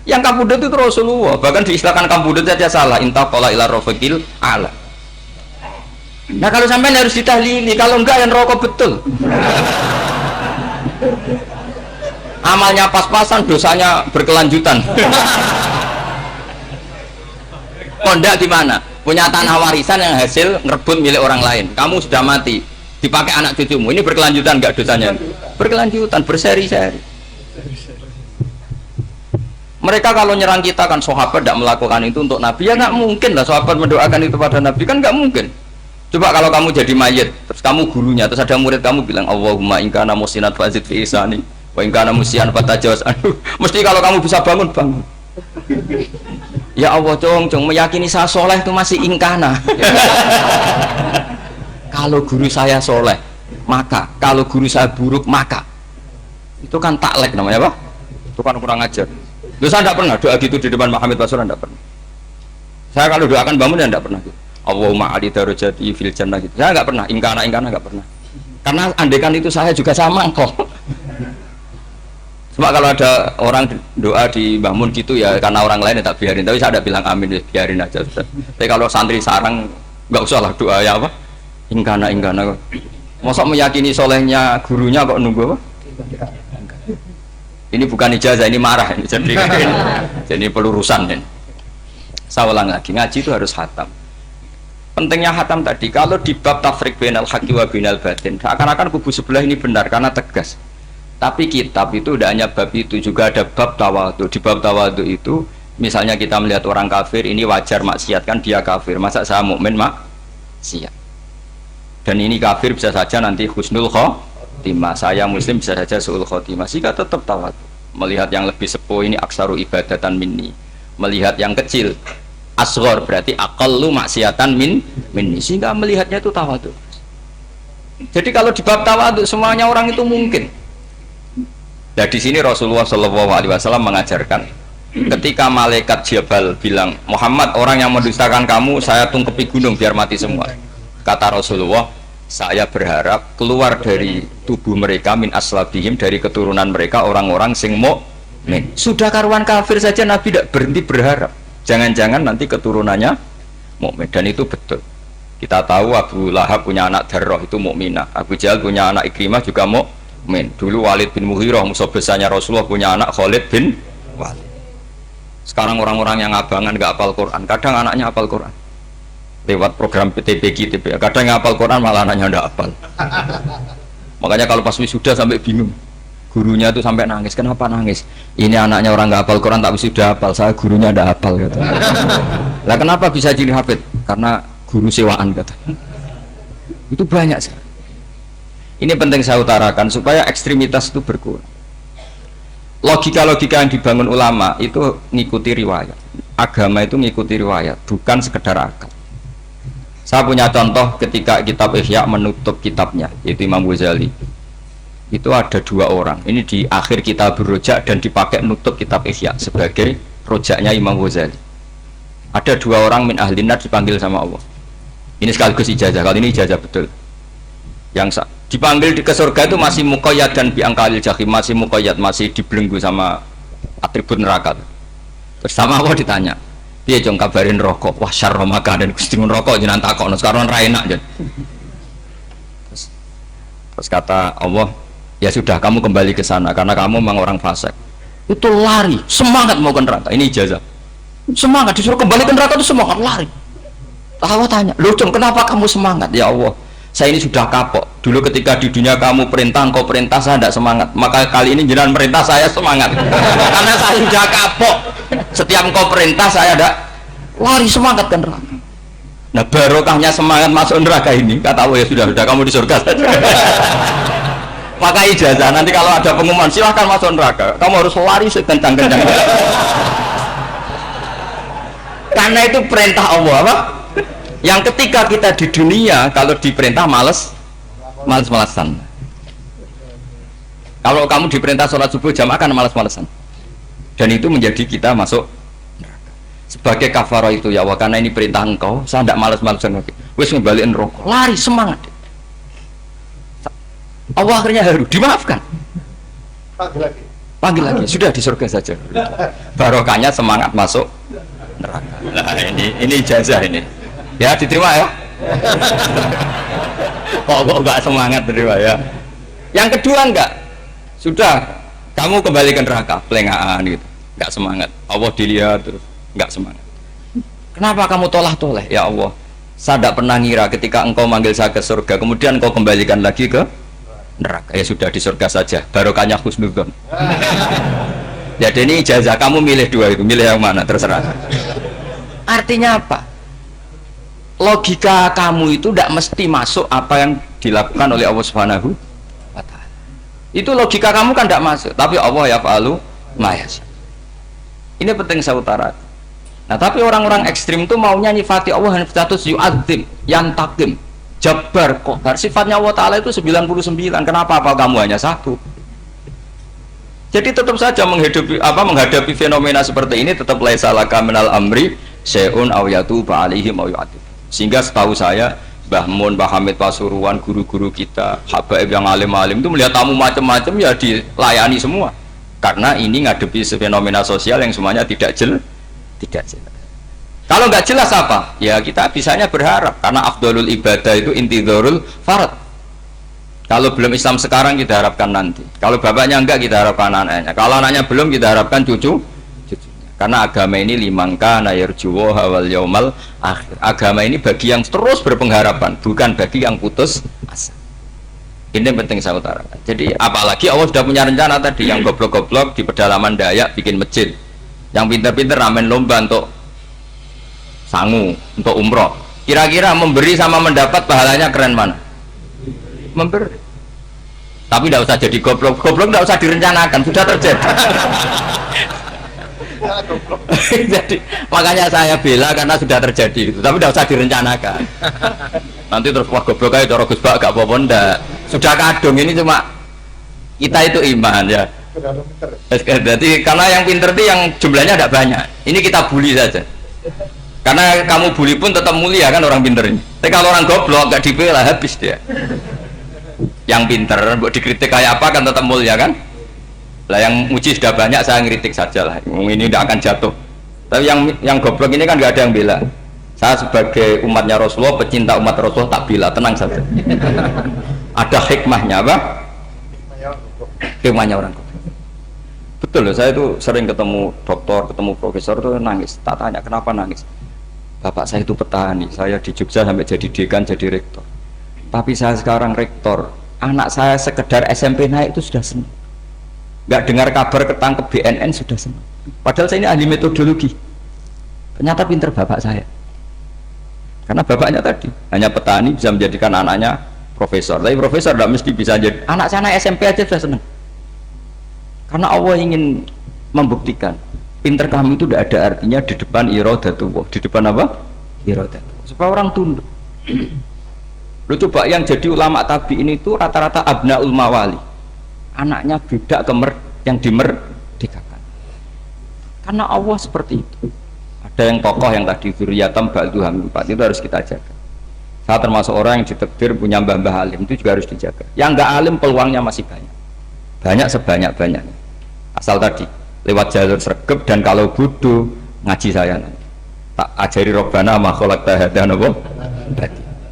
Yang kabudut itu Rasulullah, bahkan diistilahkan kabudut saja salah, intaqala ila rafiqil ala. Nah kalau sampai harus ditahlili, kalau enggak yang rokok betul. Amalnya pas-pasan, dosanya berkelanjutan. Kondak di mana? Punya tanah warisan yang hasil ngerebut milik orang lain. Kamu sudah mati, dipakai anak cucumu. Ini berkelanjutan enggak dosanya? Berkelanjutan, berseri-seri. Mereka kalau nyerang kita kan sahabat tidak melakukan itu untuk Nabi, ya nggak mungkin lah sahabat mendoakan itu pada Nabi, kan nggak mungkin. Coba kalau kamu jadi mayit, terus kamu gurunya, terus ada murid kamu bilang Allahumma ingkana musinat fazid fi ihsani wa ingkana musian fatajawaz anhu. Mesti kalau kamu bisa bangun. Ya Allah, cong meyakini saya soleh itu masih ingkana. Kalau guru saya soleh, maka kalau guru saya buruk, maka itu kan taklek namanya, Pak. Itu kan kurang ajar. Loh, saya tidak pernah doa gitu di depan Muhammad Basura, tidak pernah. Saya kalau doakan bangun ya tidak pernah gitu. Allahumma ali darajati fil jannah gitu. Saya nggak pernah, ingkana nggak pernah. Karena andekan itu saya juga sama kok. Cuma kalau ada orang doa di bangun gitu ya karena orang lain ya tak biarin. Tapi saya tidak bilang amin, ya biarin aja. Tapi kalau santri sarang nggak usah lah doa ya apa? Ingkana. Masa meyakini solehnya gurunya kok nunggu apa? Ini bukan ijazah, ini marah ini. Jadi pelurusan ini. Saya ulang lagi, ngaji itu harus khatam. Pentingnya khatam tadi, kalau di bab tafriq bainal haqqi wa bainal batin, seakan-akan kubu sebelah ini benar karena tegas. Tapi kitab itu tidak hanya bab itu, juga ada bab tawadhu. Di bab tawadhu itu, misalnya kita melihat orang kafir, ini wajar maksiat kan dia kafir. Masa saya mukmin maksiat? Dan ini kafir bisa saja nanti husnul khotimah, saya muslim bisa saja su'ul khotimah. Jika tetap tawadhu, melihat yang lebih sepuh ini aksaru ibadatan minni, melihat yang kecil asghar berarti aqallu maksiatan minni, sehingga melihatnya itu tawadhu. Jadi kalau di bab tawadhu semuanya orang itu mungkin. Nah di sini Rasulullah SAW mengajarkan, ketika malaikat Jabal bilang, Muhammad, orang yang mendustakan kamu saya tungkepi gunung biar mati semua. Kata Rasulullah, saya berharap keluar dari tubuh mereka min aslabihim, dari keturunan mereka orang-orang sing mukmin. Sudah karuan kafir saja Nabi tidak berhenti berharap. Jangan-jangan nanti keturunannya mukmin, dan itu betul. Kita tahu Abu Lahab punya anak Darroh itu mukminah, Abu Jahal punya anak Ikrimah juga mukmin. Dulu Walid bin Mughirah musuh besarnya Rasulullah punya anak Khalid bin Walid. Sekarang orang-orang yang abangan nggak hafal Quran, kadang anaknya hafal Quran lewat program PTBG, kadang yang hafal Quran malah anaknya nggak hafal. Makanya kalau pas wisuda sampai bingung, gurunya tuh sampai nangis. Kenapa nangis? Ini anaknya orang nggak hafal Quran tak wisuda hafal, saya gurunya nggak hafal gitu. Lah kenapa bisa jadi hafid? Karena guru sewaan kata. Itu banyak sih. Ini penting saya utarakan supaya ekstremitas itu berkurang. Logika-logika yang dibangun ulama itu ngikuti riwayat. Agama itu ngikuti riwayat, bukan sekedar akal. Saya punya contoh ketika kitab Ihya menutup kitabnya, yaitu Imam Ghazali. Itu ada dua orang. Ini di akhir kitab Rojak dan dipakai nutup kitab Ihya sebagai rojaknya Imam Ghazali. Ada dua orang min ahli nar dipanggil sama Allah. Ini sekaligus ijazah, kali ini ijazah betul. Yang dipanggil ke surga itu masih muqayyad dan biangkalil jahim, masih muqayyad, masih dibelenggu sama atribut neraka. Terus sama Allah ditanya, dia jong kabarin rokok, wah syarro maka dan kustingun rokok jenang takok, sekarang rai enak jen. Terus kata Allah, ya sudah kamu kembali ke sana karena kamu memang orang fasik. Itu lari, semangat mau ke neraka. Ini ijazah. Semangat disuruh kembali ke neraka itu semangat lari. Allah tanya, loh Jong kenapa kamu semangat? Ya Allah, saya ini sudah kapok. Dulu ketika di dunia kamu perintah, engkau perintah, saya tidak semangat. Maka kali ini jenengan perintah saya semangat. Karena saya sudah kapok. Setiap engkau perintah saya ada lari semangat ke neraka. Nah barokahnya semangat masuk neraka ini, kata Allah, ya sudah kamu di surga saja. Maka ijazah nanti kalau ada pengumuman silahkan masuk neraka, kamu harus lari sekencang-kencang. Karena itu perintah Allah apa? Yang ketika kita di dunia kalau diperintah males-malesan. Kalau kamu diperintah sholat subuh jamaah kan males-malesan. Dan itu menjadi kita masuk neraka. Sebagai kafarah itu ya Allah, karena ini perintah engkau, saya tidak males-malesan lagi. Wes ngembaliin rokok, lari semangat. Allah akhirnya haru, dimaafkan. Panggil lagi, sudah di surga saja. Barokahnya semangat masuk neraka. Nah ini ijazah ini. Ya diterima ya. Kok enggak semangat terima ya. Yang kedua enggak. Sudah kamu kembali ke neraka, pelengahan gitu. Enggak semangat. Allah dilihat terus enggak semangat. Kenapa kamu tolah-toleh? Ya Allah, saya tidak pernah ngira ketika engkau manggil saya ke surga, kemudian engkau kembalikan lagi ke neraka. Ya sudah di surga saja. Barokahnya husnudzon. Jadi ini ijazah, kamu milih dua itu, milih yang mana terserah. Artinya apa? Logika kamu itu tidak mesti masuk apa yang dilakukan oleh Allah Subhanahu wa Ta'ala. Itu logika kamu kan tidak masuk, tapi Allah yaf'alu ma yasha. Ini penting saya utarakan. Nah, tapi orang-orang ekstrim itu maunya nyifati Allah dengan status yu'adzim, yantakim, jabbar, qahar. Sifatnya Allah Ta'ala itu 99. Kenapa apa kamu hanya satu? Jadi tetap saja menghadapi fenomena seperti ini tetap laisa laka minal amri syai'un aw yatuba alaihim aw yu'adzib. Sehingga setahu saya Mbah Mun, Mbah Hamid Pasuruan, guru-guru kita, habaib yang alim-alim itu melihat tamu macam-macam ya dilayani semua. Karena ini ngadepi fenomena sosial yang semuanya tidak jelas. Kalau nggak jelas apa? Ya kita bisanya berharap karena afdalul ibadah itu intidharul farad. Kalau belum Islam sekarang kita harapkan nanti. Kalau bapaknya enggak kita harapkan anaknya. Kalau anaknya belum kita harapkan cucunya. Karena agama ini limangka nayarjuwa wal yaumal akhir. Agama ini bagi yang terus berpengharapan, bukan bagi yang putus asa. Ini penting saya utarakan. Jadi apalagi Allah sudah punya rencana tadi, yang goblok-goblok di pedalaman Dayak bikin masjid, yang pinter-pinter ramen lomba untuk sangu, untuk umroh. Kira-kira memberi sama mendapat pahalanya keren mana? Memberi. Tapi tidak usah jadi goblok tidak usah direncanakan, sudah terjadi. Jadi makanya saya bela karena sudah terjadi itu, tapi tidak usah direncanakan. Nanti terus wah goblok aja cara Gus Bak gak apa-apa ndak. Sudah kadung, ini cuma kita itu iman ya. Jadi karena yang pinter itu yang jumlahnya tidak banyak. Ini kita bully saja. Karena kamu bully pun tetap mulia kan orang pinter ini. Tapi kalau orang goblok gak dibela habis dia. Yang pinter buat dikritik kayak apa kan tetap mulia kan. Lah yang muji sudah banyak, saya ngeritik saja lah. Ini tidak akan jatuh Tapi yang goblok ini kan nggak ada yang bela. Saya sebagai umatnya Rasulullah, pecinta umat Rasulullah tak bela, tenang saja. Ada hikmahnya apa? Hikmahnya orang goblok. Betul loh, saya itu sering ketemu dokter, ketemu profesor tuh nangis. Tak tanya kenapa nangis. Bapak saya itu petani, saya di Jogja sampai jadi dekan, jadi rektor. Tapi saya sekarang rektor, anak saya sekedar SMP naik itu sudah senang. Nggak dengar kabar ketangkep BNN sudah senang. Padahal saya ini ahli metodologi. Ternyata pinter bapak saya. Karena bapaknya tadi hanya petani bisa menjadikan anaknya profesor. Tapi profesor tidak mesti bisa jadi. Anak saya naik SMP aja sudah senang. Karena Allah ingin membuktikan pinter kamu itu tidak ada artinya di depan iradatullah. Di depan apa? Iradatullah. Supaya orang tunduk. Lu coba yang jadi ulama tabi'in itu rata-rata abnaul mawali. Anaknya budak yang dimerdekakan. Karena Allah seperti itu. Ada yang tokoh yang tadi dzurriyatam ba'duham empat itu harus kita jaga. Saya termasuk orang yang ditakdir punya mbah-mbah alim, itu juga harus dijaga. Yang enggak alim peluangnya masih banyak. Banyak sebanyak-banyaknya. Asal tadi lewat jalur sregep dan kalau bodoh ngaji saya nanti. Tak ajari robbana ma khalaqta hadza napa?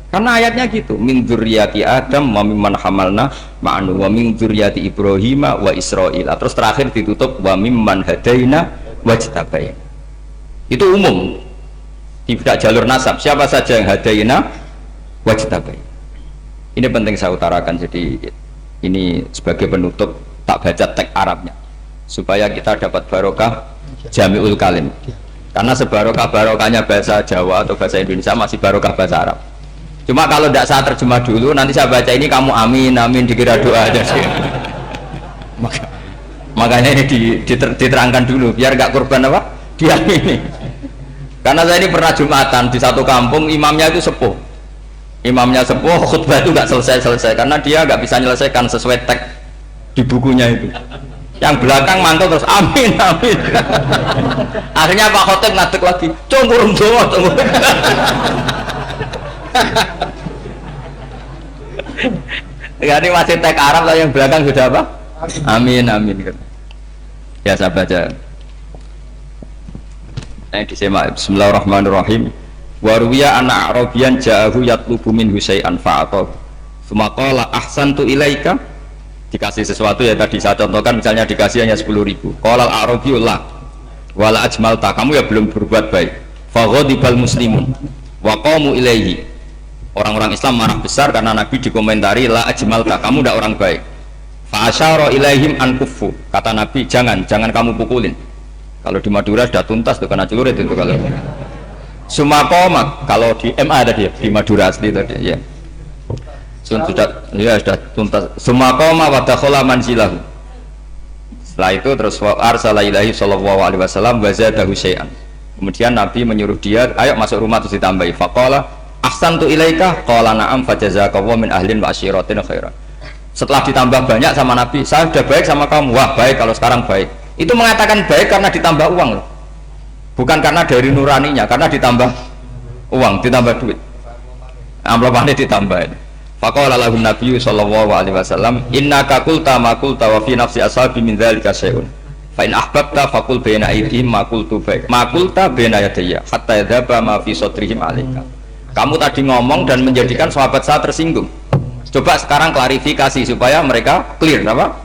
Karena ayatnya gitu, min dzurriyyati Adam wa mimman hamalna ma'anu wa min dzurriyyati Ibrahim wa Israil. Terus terakhir ditutup wa mimman hadaina wajtabaina. Itu umum. Tidak jalur nasab. Siapa saja yang hadaina wajtabaina. Ini penting saya utarakan, jadi ini sebagai penutup tak baca teks Arabnya supaya kita dapat barokah jami'ul kalim. Karena sebarokah-barokahnya bahasa Jawa atau bahasa Indonesia masih barokah bahasa Arab. Cuma kalau tidak saya terjemah dulu, nanti saya baca ini kamu amin amin dikira doa aja sih. Makanya ini diterangkan dulu biar gak korban apa? Diamini. Karena saya ini pernah Jumatan di satu kampung, imamnya itu sepuh. Imamnya sepuh, khutbah itu gak selesai-selesai karena dia gak bisa menyelesaikan sesuai teks di bukunya itu. Yang belakang mantul terus amin amin. Akhirnya Pak Khotib ngadeg lagi, cungkur doa tunggu. Ini masih teks Arab lah, yang belakang sudah apa? Amin amin. Ya saya baca. Disimak. Bismillahirrahmanirrahim. Waruwiya anak Arabian ja'ahu yatlubu min husay'an fa'atahu tsumma qala ahsantu ilaika. Dikasih sesuatu ya tadi saya contohkan, misalnya dikasih hanya 10.000. Qala al-arabiyyu la wala ajmalta, kamu ya belum berbuat baik. Fa ghadibal muslimun wa qamu ilaihi. Orang-orang Islam marah besar karena Nabi dikomentari la ajmalta, kamu tidak orang baik. Fa asyara ilaihim an kuffu, kata Nabi jangan kamu pukulin. Kalau di Madura sudah tuntas tuh kena celurit itu kalau. Sumakoma kalau di MA tadi ya, di Madura asli tadi ya. Sudah tuntas. Sumakoma wa dakhala manzilahu. Setelah itu terus arsala ilahi sallallahu alaihi wasallam wa zadahu syai'an. Kemudian Nabi menyuruh dia, ayo masuk rumah terus ditambahi. Faqala ahsantu ilaika qala na'am fajazakallahu min ahlin wa asyiratin khairan. Setelah ditambah banyak sama Nabi, saya sudah baik sama kamu. Wah, baik kalau sekarang baik. Itu mengatakan baik karena ditambah uang loh. Bukan karena dari nuraninya, karena ditambah uang, ditambah duit. Amplopannya ditambah. Faqala lahum nabiyyu sallallahu alaihi wasallam, innaka qulta ma qulta wa fi nafsi ashabi min dzalika syai'un. Fa in ahbabta faqul baina aydihim ma qultu baik. Ma qulta baina yadayya hatta yadhaba ma fi sadrihim alaika. Kamu tadi ngomong dan menjadikan sahabat saya tersinggung. Coba sekarang klarifikasi supaya mereka clear apa?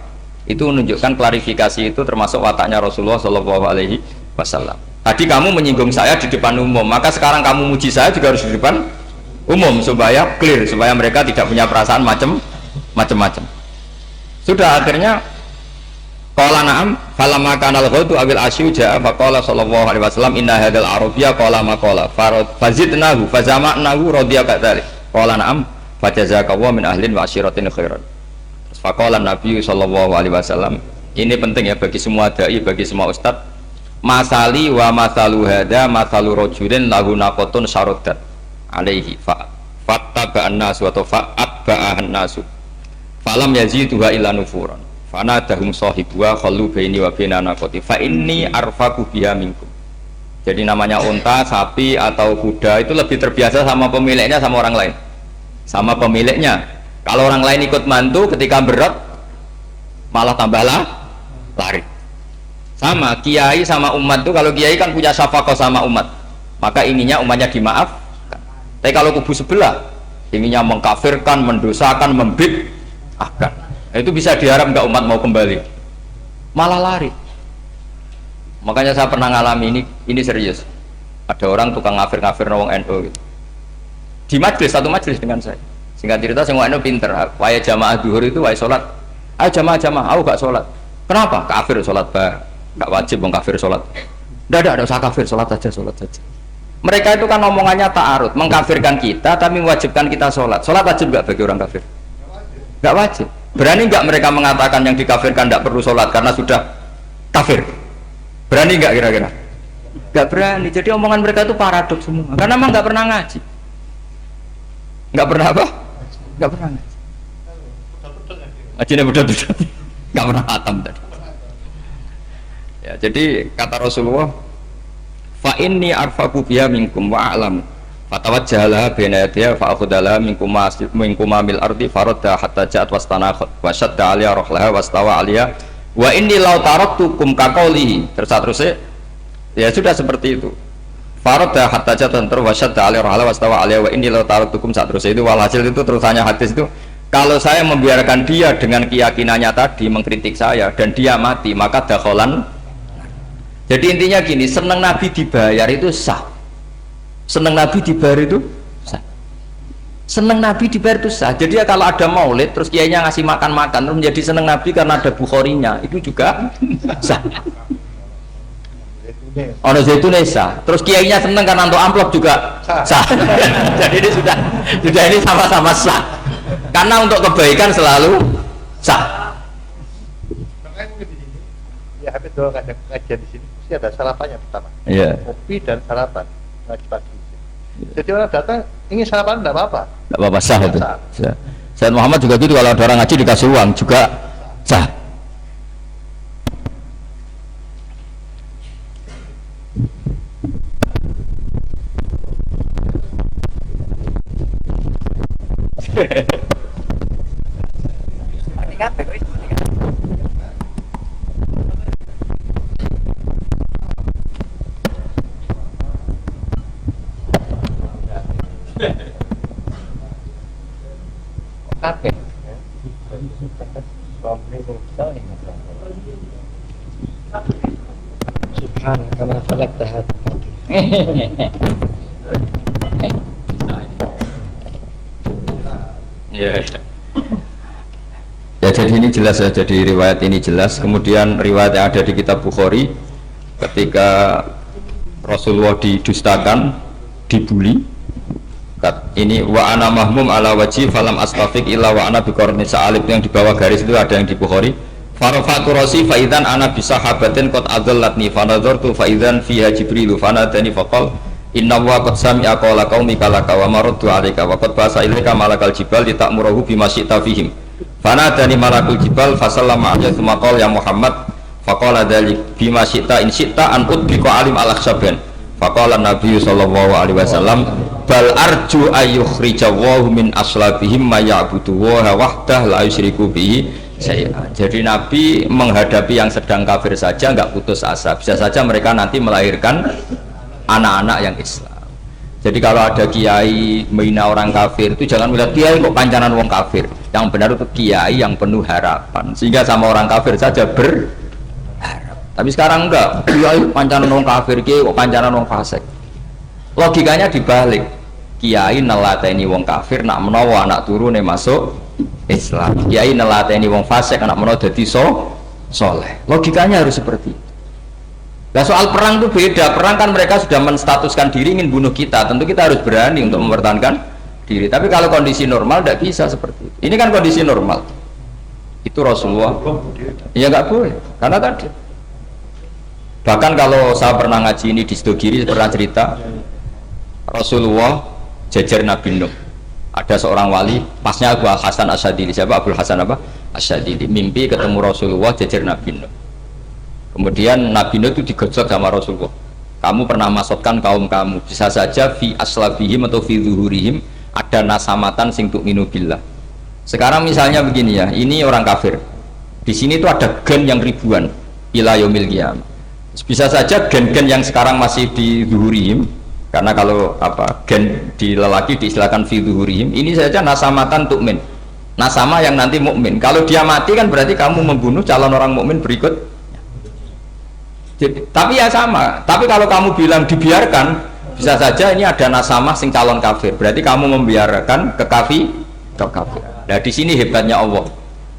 Itu menunjukkan klarifikasi itu termasuk wataknya Rasulullah sallallahu alaihi wasallam. Tadi kamu menyinggung saya di depan umum, maka sekarang kamu muji saya juga harus di depan umum supaya clear, supaya mereka tidak punya perasaan macam-macam. Sudah akhirnya qala na'am falamma kana al-ghadu awil asyu ja'a faqala sallallahu alaihi wasallam inna hadzal arabiyya qala ma qala fazidnahu fazama'nahu radiya kadzalik qala na'am fajazakallahu min ahlin wa asyiratin khairan. Terus faqala Nabi sallallahu alaihi wasallam, ini penting ya bagi semua dai, bagi semua ustadz. Masali wa masalu hada masalu rojulin lahu naqotun syarodat alaihi fattaba'an nasu atau fa'atba'ahan nasu falam yaziduha illa nufuran fanadahum sahibuha khallu baini wa baina naqoti fa inni arfaku biha minkum. Jadi namanya unta, sapi atau kuda itu lebih terbiasa sama pemiliknya sama orang lain, sama pemiliknya. Kalau orang lain ikut mantu ketika berat malah tambahlah lari. Sama kiai sama umat tuh, kalau kiai kan punya syafaqah sama umat, maka inginnya umatnya dimaaf. Tapi kalau kubu sebelah inginnya mengkafirkan, mendosakan, membid'ahkan, itu bisa diharap nggak umat mau kembali, malah lari. Makanya saya pernah ngalami ini serius. Ada orang tukang ngafir-ngafir wong NU gitu. Di majelis, satu majelis dengan saya. Singkat cerita semua NU pinter. Waya jamaah duhur itu waya sholat. Ayo jamaah, aku gak sholat. Kenapa? Kafir sholat bah. Gak wajib wong kafir sholat. Tidak usah kafir, sholat saja. Mereka itu kan omongannya ta'arud, mengkafirkan kita tapi mewajibkan kita sholat. Sholat wajib gak bagi orang kafir? Gak wajib. Berani gak mereka mengatakan yang dikafirkan tidak perlu sholat karena sudah kafir? Berani gak kira-kira? Gak berani. Jadi omongan mereka itu paradoks semua. Karena memang gak pernah ngaji. Gak pernah apa? Gak pernah ngaji. Ngajinya betul-betul. Gak pernah khatam tadi. Ya, jadi kata Rasulullah, fa inni arfaqu biha minkum wa a'lam fatawajjaha baina yadayya fa akhudala minkum mil ardi faradda hatta ja'at wastanakhat wa shadda 'aliya rahlaha wastawa 'aliya wa inni law taraktukum kaqaulihi. Terus ya sudah seperti itu. Faradda hatta ja'at wa shadda 'aliya rahlaha wastawa 'aliya wa inni law taraktukum. Terus itu walhasil itu terusannya hadis itu, kalau saya membiarkan dia dengan keyakinannya tadi mengkritik saya dan dia mati, maka dakholan. Jadi intinya gini, seneng Nabi dibayar itu sah. Seneng Nabi dibayar itu sah. Seneng Nabi dibayar itu sah. Jadi ya kalau ada maulid terus kiainya ngasih makan-makan terus menjadi seneng Nabi karena ada Bukharinya, itu juga sah. Ono zaitun sah. Terus kiainya seneng karena untuk amplop juga sah. Jadi ini sudah ini sama-sama sah. Karena untuk kebaikan selalu sah. Ya, habis doang ada kajian di sini, mesti ada sarapannya pertama. Iya. Kopi dan sarapan ngaji pagi. Jadi orang datang ingin sarapan tidak apa-apa. Tidak apa-apa, sah itu. Sah. Sayyid Muhammad juga gitu, kalau ada orang ngaji dikasih uang juga sah. Kabeh. Subhanallah, kama falakta hadha. Ya. Ya, jadi ini jelas ya, jadi riwayat ini jelas. Kemudian riwayat yang ada di kitab Bukhari ketika Rasulullah didustakan, dibully. Ini wa ana mahmum ala wajhi falam astafiq illa wa ana biqarni sa'alib, yang di bawah garis itu ada yang di Bukhari. Farafatu rasi fa idzan ana bi sahabatin qad adallatni fa nadartu fa idzan fiha jibril fa nadani fa qala inna wa qad sami'a qala qaumika laka wa maraddu 'alaika wa qad basa ilaika malakal jibal litamurahu bima syi'ta fihim fa nadani malakul jibal fa sallama 'alaihi tsumma qala ya Muhammad fa qala dzalik bima syi'ta in syi'ta an udbika alim al-akhsaban fa qala Nabi sallallahu alaihi wasallam bal arju ayyukhrijawahu min aslabihim ma ya'budu wa wahdah la yusyriku bihi syai'an. Jadi Nabi menghadapi yang sedang kafir saja nggak putus asa, bisa saja mereka nanti melahirkan anak-anak yang Islam. Jadi kalau ada kiai menghina orang kafir itu jangan melihat kiai kok pancanan wong kafir. Yang benar itu kiai yang penuh harapan, sehingga sama orang kafir saja berharap. Tapi sekarang enggak, kiai pancanan wong kafir, kiai kok pancanan wong fasik. Logikanya dibalik, kiai nelateni wong kafir nak menawa anak turune masuk Islam, kiai nelateni wong fasik anak menawa dadi soleh. Logikanya harus seperti itu. Nah, soal perang itu beda. Perang kan mereka sudah menstatuskan diri ingin bunuh kita, tentu kita harus berani untuk mempertahankan diri. Tapi kalau kondisi normal tidak bisa seperti itu. Ini kan kondisi normal. Itu Rasulullah ya nggak boleh, karena tadi bahkan kalau saya pernah ngaji ini di Sidogiri, pernah cerita Rasulullah jajar Nabi Nuh. Ada seorang wali, pasnya Abu Hasan Asyadili. Siapa Abu Hasan apa? Asyadili. Mimpi ketemu Rasulullah jajar Nabi Nuh. Kemudian Nabi Nuh itu digojok sama Rasulullah. Kamu pernah masukkan kaum kamu, bisa saja fi aslabihim atau fi zuhurihim ada nasamatan sing tu'minu billah. Sekarang misalnya begini ya, ini orang kafir. Di sini itu ada gen yang ribuan ila yaumil qiyamah. Bisa saja gen-gen yang sekarang masih di zuhurihim, karena kalau apa gen di lelaki diistilahkan fi zuhurihim, ini saja nasamatan tu'min, nasama yang nanti mukmin. Kalau dia mati kan berarti kamu membunuh calon orang mukmin berikut. Jadi, tapi ya sama. Tapi kalau kamu bilang dibiarkan, bisa saja ini ada nasama sing calon kafir. Berarti kamu membiarkan ke kafir. Nah di sini hebatnya Allah.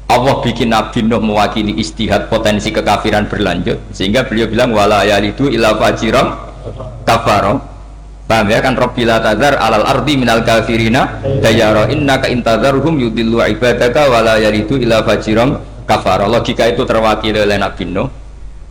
Allah bikin Nabi Nuh mewakili istihad potensi kekafiran berlanjut, sehingga beliau bilang wala yalidu illa fajiram kafaro. Paham ya kan? Rabbila tadzar alal ardi minal kafirina dayara innaka intadzarhum yudillu ibadaka wala yalidu illa fajiram kafaro. Logika itu terwakili oleh Nabi Nuh.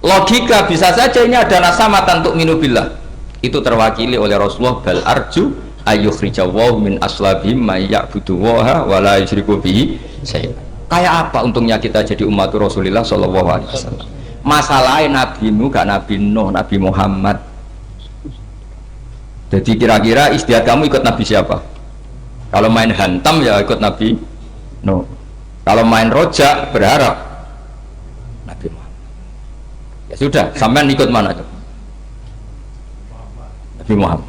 Logika bisa saja ini ada nasamatan untuk minubillah, itu terwakili oleh Rasulullah. Bal arju ayyukhrijawahu min aslabihim may ya'budu waha wala yusyriku bihi syai'an. Kayak apa untungnya kita jadi umat Rasulullah Shallallahu Alaihi Wasallam? Masalahnya Nabi Nuh gak Nabi Nuh, Nabi Muhammad. Jadi kira-kira istiadat kamu ikut Nabi siapa? Kalau main hantam ya ikut Nabi Nuh. Kalau main rojak berharap Nabi Muhammad. Ya sudah, sampean ikut mana tuh? Nabi Muhammad.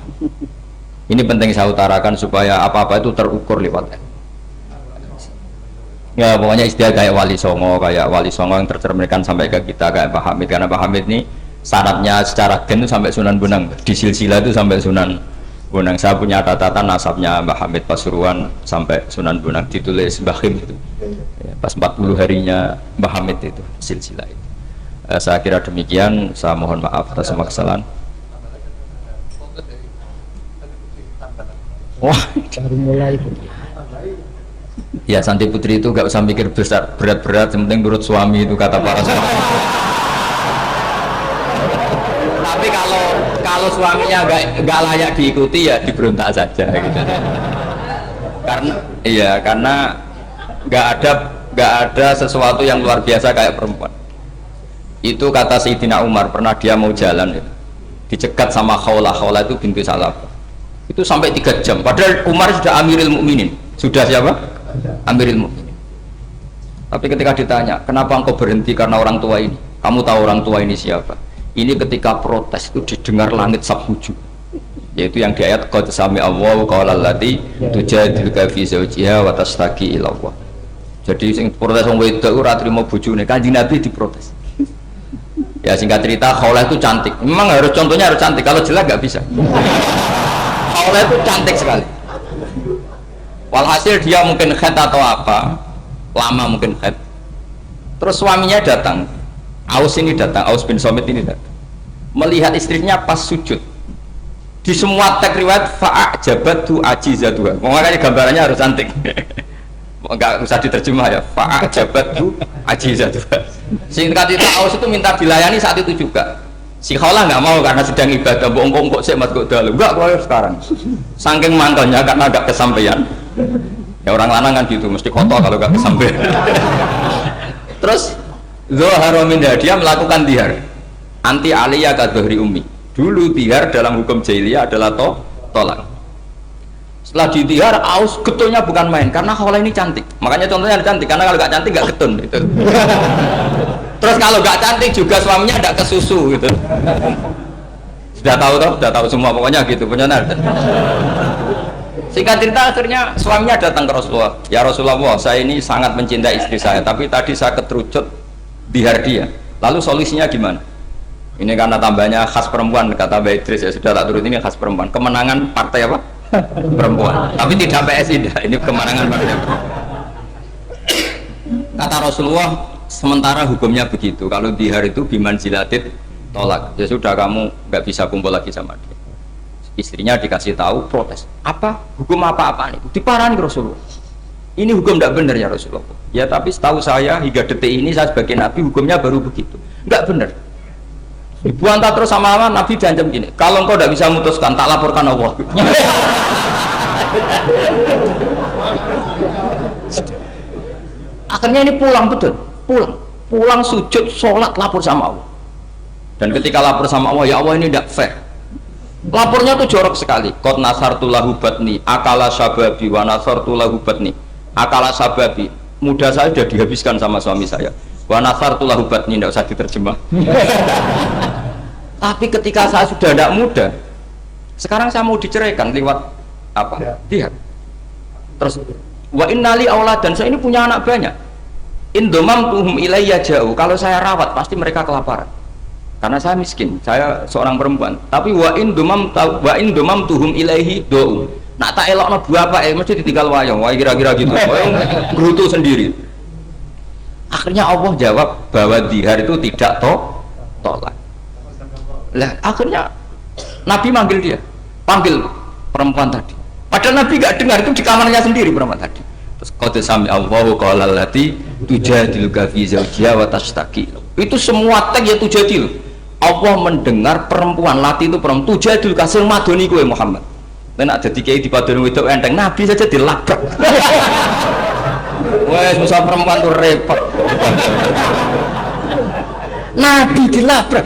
Ini penting saya utarakan supaya apa-apa itu terukur lewat. Ya pokoknya istilah kayak Wali Songo yang tercerminkan sampai ke kita kayak Pak Hamid, karena Pak Hamid ini syaratnya secara gen itu sampai Sunan Bonang, di silsilah itu sampai Sunan Bonang. Saya punya catatan nasabnya Mbah Hamid Pasuruan sampai Sunan Bonang, ditulis Mbah Him itu ya, pas 40 harinya Mbah Hamid itu silsilah itu. Saya kira demikian, saya mohon maaf atas semua kesalahan. Wah baru mulai. Ya Santi Putri itu gak usah mikir besar berat-berat, yang penting nurut suami, itu kata para suami. Tapi kalau suaminya gak layak diikuti ya diberontak saja gitu. Karena gak ada sesuatu yang luar biasa kayak perempuan. Itu kata Sayyidina Umar, pernah dia mau jalan dicegat sama Khawlah itu binti Salabah. Itu sampai 3 jam. Padahal Umar sudah Amirul Mukminin. Sudah siapa? Amirul Mukminin. Tapi ketika ditanya, kenapa engkau berhenti karena orang tua ini? Kamu tahu orang tua ini siapa? Ini ketika protes itu didengar langit sabhuju. Yaitu yang di ayat qad sami Allahu qala allati tujadiluka fi zawjiha wa tashtaki ila Allah. Jadi sing protes wong wedok ora trimo bojone, Kanjeng Nabi diprotes. Ya singkat cerita, Khawlah itu cantik. Memang contohnya harus cantik, kalau jelek nggak bisa. Khawlah itu cantik sekali. Walhasil dia mungkin head atau apa, lama mungkin head. Terus suaminya datang, Aus bin Somit ini datang, melihat istrinya pas sujud. Di semua teks riwayat fa'ajabatu ajizatuha. Makanya gambarannya harus cantik. Enggak usah diterjemah ya. Fa'ajabatu ajizatuha. Singkat cerita, Aus itu minta dilayani saat itu juga. Si Khawlah nggak mau karena sedang ibadah. Bongkok sih mas kok dalu. Enggak boleh sekarang. Saking mantelnya karena agak kesampaian. Ya orang lanang kan gitu, mesti kotor kalau nggak kesampaian. Terus Zohar minha, dia melakukan dihar anti aliyah kadhri ummi. Dulu dihar dalam hukum jahiliyah adalah tolak. Setelah didihar, Aus getulnya bukan main karena Khawlah ini cantik. Makanya contohnya ada cantik, karena kalau nggak cantik nggak getun gitu. Terus kalau nggak cantik juga suaminya ada kesusu gitu. Sudah tahu semua pokoknya gitu punya nada. Singkat cerita, akhirnya suaminya datang ke Rasulullah. Ya Rasulullah, saya ini sangat mencintai istri saya, tapi tadi saya keterucut dihar dia. Lalu solusinya gimana? Ini karena tambahnya khas perempuan, kata Mbak Idris, ya sudah tak turut, ini khas perempuan. Kemenangan partai apa? Perempuan. Tapi tidak PSI, ini kemenangan partai perempuan. Kata Rasulullah, sementara hukumnya begitu. Kalau dihar itu biman zilatit tolak. Ya sudah, kamu nggak bisa kumpul lagi sama dia. Istrinya dikasih tahu, protes. Apa? Hukum apa-apaan itu? Diparahin Rasulullah. Ini hukum tidak benar ya Rasulullah. Ya tapi setahu saya hingga detik ini saya sebagai Nabi hukumnya baru begitu. Enggak benar. Dibuantah terus sama Allah, Nabi diancam gini. Kalau engkau tidak bisa memutuskan, tak laporkan Allah. Akhirnya ini pulang betul. Pulang sujud, sholat, lapor sama Allah. Dan ketika lapor sama Allah, ya Allah ini tidak fair. Lapornya tuh jorok sekali. Qad nasartu lahu batni akala sababi wa nasartu lahu batni akala sababi. Muda saya sudah dihabiskan sama suami saya. Wa nasartu lahu batni, tidak usah diterjemah. Tapi ketika saya sudah tidak muda, sekarang saya mau diceraikan lewat apa? Ya. Lihat. Terus wa innali auladan, saya ini punya anak banyak. Indomam tuhum ilayya jauh. Kalau saya rawat pasti mereka kelaparan. Karena saya miskin, saya seorang perempuan. Tapi wa indomam tuhum ilaihi do. Nak tak elokno bapak mesti ditinggal wayang. Wah kira-kira gitu. Wayang gerutu sendiri. Akhirnya Allah jawab bahwa dihar itu tidak tolak. Lah akhirnya Nabi manggil dia, panggil perempuan tadi. Padahal Nabi gak dengar, itu di kamarnya sendiri perempuan tadi. Terus qad sami Allahu qala allati tujadiluka fi zawjiha wa tashtaki. Itu semua tag ya tujadil. Allah mendengar perempuan lati itu perempuan tujadil kasil madoni kowe Muhammad. Nek dadi kiai dipadoni wedok enteng, Nabi saja dilabrak. Wes musuh perempuan tuh repot. Nabi dilabrak.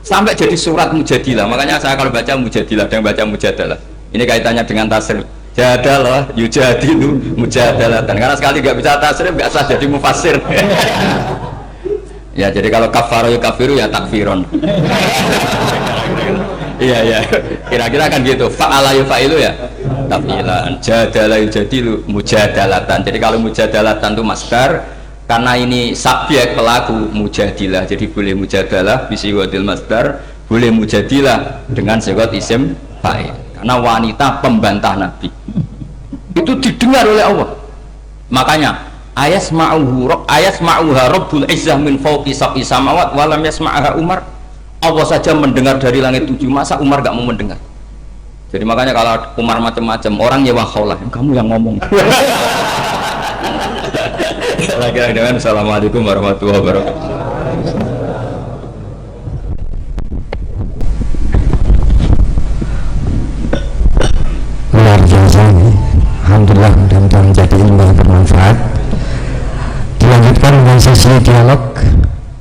Sampai jadi surat Mujadilah. Makanya saya kalau baca Mujadilah dan baca Mujadalah, ini kaitannya dengan tasrif. Jadalah yujadilu mujadalatan. Karena sekali nggak bisa tasrif nggak sah jadi mufassir. Ya jadi kalau kafaro ya kafiru ya takfiron. Iya iya. Kira-kira kan gitu. Fa'ala yufa'ilu ya taf'ilan. Jadalah yujadilu mujadalatan. Jadi kalau mujadalatan itu masdar, karena ini subjek pelaku mujadilah, jadi boleh mujadalah bisiwatil masdar, boleh mujadilah dengan sigat isim fa'il. Karena wanita pembantah Nabi itu didengar oleh Allah. Makanya ayasma'uha rabbul izzah min fawqi sab'i samawat wa lam yasma'aha Umar. Allah saja mendengar dari langit 7, masa Umar gak mau mendengar? Jadi makanya kalau Umar macam-macam, orang nyewa khaulah, kamu yang ngomong. Lagi-lagi dengan Assalamualaikum warahmatullahi wabarakatuh. Luar biasa ini. Alhamdulillah mudah-mudahan menjadi ilmu yang bermanfaat. Dilanjutkan dengan sesi dialog.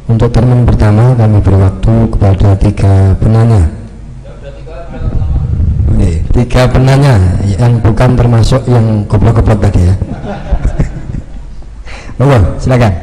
Untuk teman pertama kami beri waktu kepada 3 penanya. 3 penanya yang bukan termasuk yang goblok-goblok tadi ya. Monggo, silakan.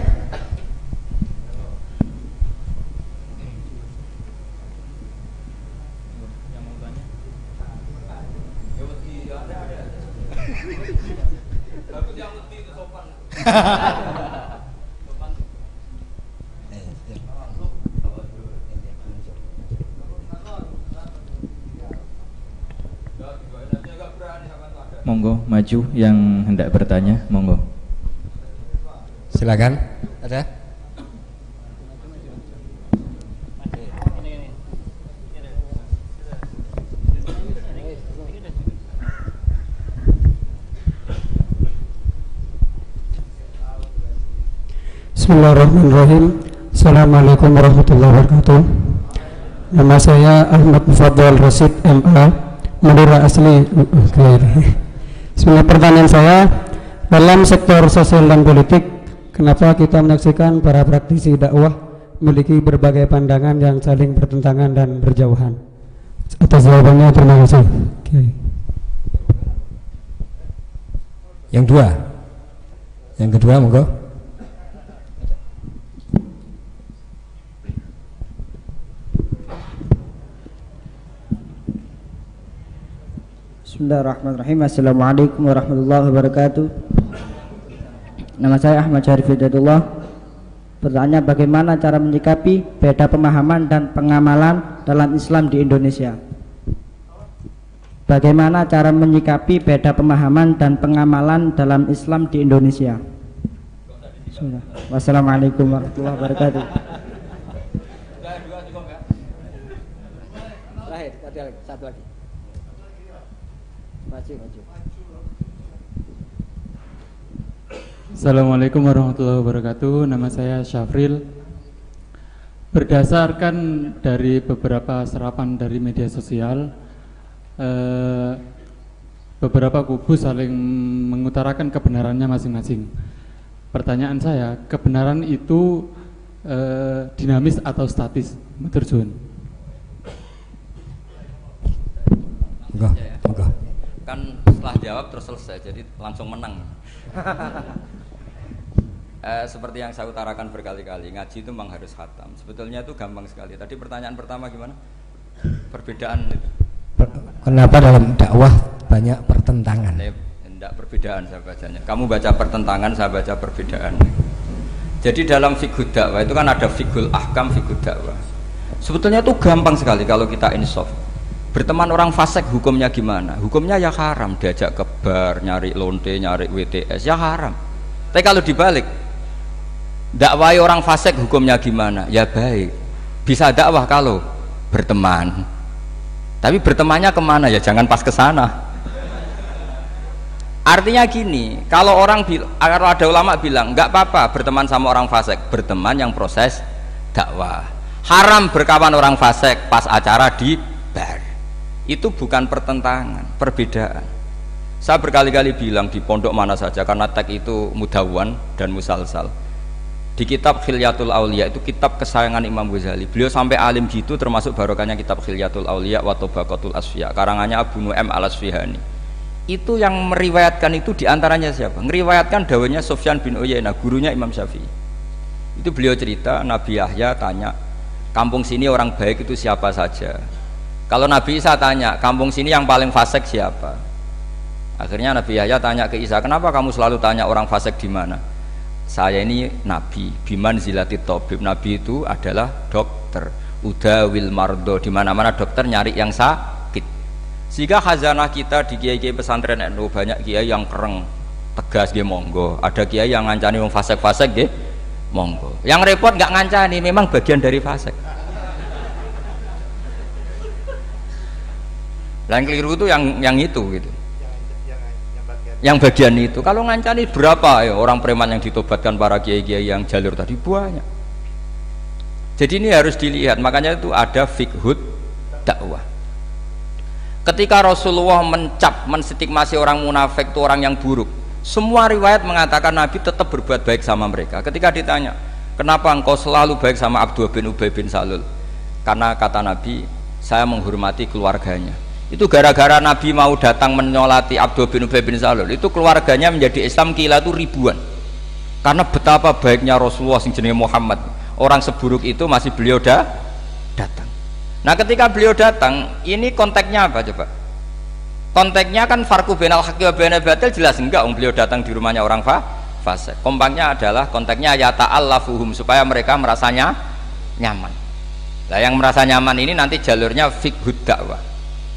Monggo maju yang hendak bertanya, monggo. Silakan. Ada? Bismillahirrahmanirrahim. Assalamualaikum warahmatullahi wabarakatuh. Nama saya Ahmad Mufaddal Rasid MA, Madura asli. Sebenarnya pertanyaan saya, dalam sektor sosial dan politik, kenapa kita menyaksikan para praktisi dakwah memiliki berbagai pandangan yang saling bertentangan dan berjauhan? Atas jawabannya terima kasih. Yang kedua monggo. Bismillahirrahmanirrahim. Assalamualaikum warahmatullahi wabarakatuh. Nama saya Ahmad Syarif Hidayatullah. Pertanyaan, bagaimana cara menyikapi beda pemahaman dan pengamalan dalam Islam di Indonesia? Bagaimana cara menyikapi beda pemahaman dan pengamalan dalam Islam di Indonesia? Wassalamualaikum warahmatullahi wabarakatuh. Terakhir, satu lagi. Assalamualaikum warahmatullahi wabarakatuh. Nama saya Syafril. Berdasarkan dari beberapa serapan dari media sosial, beberapa kubu saling mengutarakan kebenarannya masing-masing. Pertanyaan saya, kebenaran itu dinamis atau statis? Matur suwun. Enggak. Kan setelah jawab terus selesai, jadi langsung menang. Seperti yang saya utarakan berkali-kali, ngaji itu memang harus khatam. Sebetulnya itu gampang sekali. Tadi pertanyaan pertama gimana? Perbedaan itu. Kenapa dalam dakwah banyak pertentangan? Tidak perbedaan saya bacanya. Kamu baca pertentangan, saya baca perbedaan. Jadi dalam fiqh dakwah itu kan ada fiqhul ahkam, fiqh dakwah. Sebetulnya itu gampang sekali kalau kita insaf. Berteman orang fasik hukumnya gimana? Hukumnya ya haram, diajak ke bar, nyari lonte, nyari WTS, ya haram. Tapi kalau dibalik, dakwai orang fasik hukumnya gimana? Ya baik. Bisa dakwah kalau berteman. Tapi bertemannya kemana ya? Jangan pas ke sana. Artinya gini, kalau kalau ada ulama bilang nggak apa-apa berteman sama orang fasik, berteman yang proses dakwah. Haram berkawan orang fasik pas acara di bar. Itu bukan pertentangan, perbedaan. Saya berkali-kali bilang di pondok mana saja, karena tag itu mudawwan dan musalsal. Di kitab Khilyatul Auliya, itu kitab kesayangan Imam Ghazali. Beliau sampai alim gitu, termasuk barokahnya kitab Khilyatul Auliya wa Tabaqatul Asfiya, karangannya Abu Nu'aim al-Asfihani. Itu yang meriwayatkan itu diantaranya siapa? Meriwayatkan dawanya Sufyan bin Uyainah, gurunya Imam Syafi'i. Itu beliau cerita, Nabi Yahya tanya, kampung sini orang baik itu siapa saja? Kalau Nabi Isa tanya, kampung sini yang paling fasik siapa? Akhirnya Nabi Yahya tanya ke Isa, kenapa kamu selalu tanya orang fasik di mana? Saya ini Nabi, biman zilati tabib. Nabi itu adalah dokter, udawil mardo, di mana-mana dokter nyari yang sakit. Sehingga khazanah kita di kiai-kiai pesantren NU banyak kiai yang kereng, tegas nggih monggo. Ada kiai yang ngancani wong fasik-fasik nggih monggo. Yang repot nggak ngancani, memang bagian dari fasik. Yang keliru itu yang itu gitu. Yang bagian itu. Kalau ngancani berapa ya orang preman yang ditobatkan para kiai-kiai yang jalur tadi banyak. Jadi ini harus dilihat. Makanya itu ada fiqhud dakwah. Ketika Rasulullah menstigmasi orang munafik itu orang yang buruk, semua riwayat mengatakan Nabi tetap berbuat baik sama mereka. Ketika ditanya, kenapa engkau selalu baik sama Abdullah bin Ubay bin Salul? Karena kata Nabi, saya menghormati keluarganya. Itu gara-gara Nabi mau datang menyolati Abdullah bin Ubay bin Salul, itu keluarganya menjadi Islam kila itu ribuan. Karena betapa baiknya Rasulullah sing jenenge Muhammad, orang seburuk itu masih beliau datang. Nah ketika beliau datang, ini konteksnya apa coba? Konteksnya kan farqu bainal haqqi wa bainal batil, jelas enggak beliau datang di rumahnya orang fasik. Kompaknya adalah konteksnya ya ta'allafuhum, supaya mereka merasanya nyaman. Nah yang merasa nyaman ini nanti jalurnya fiqhud dakwah.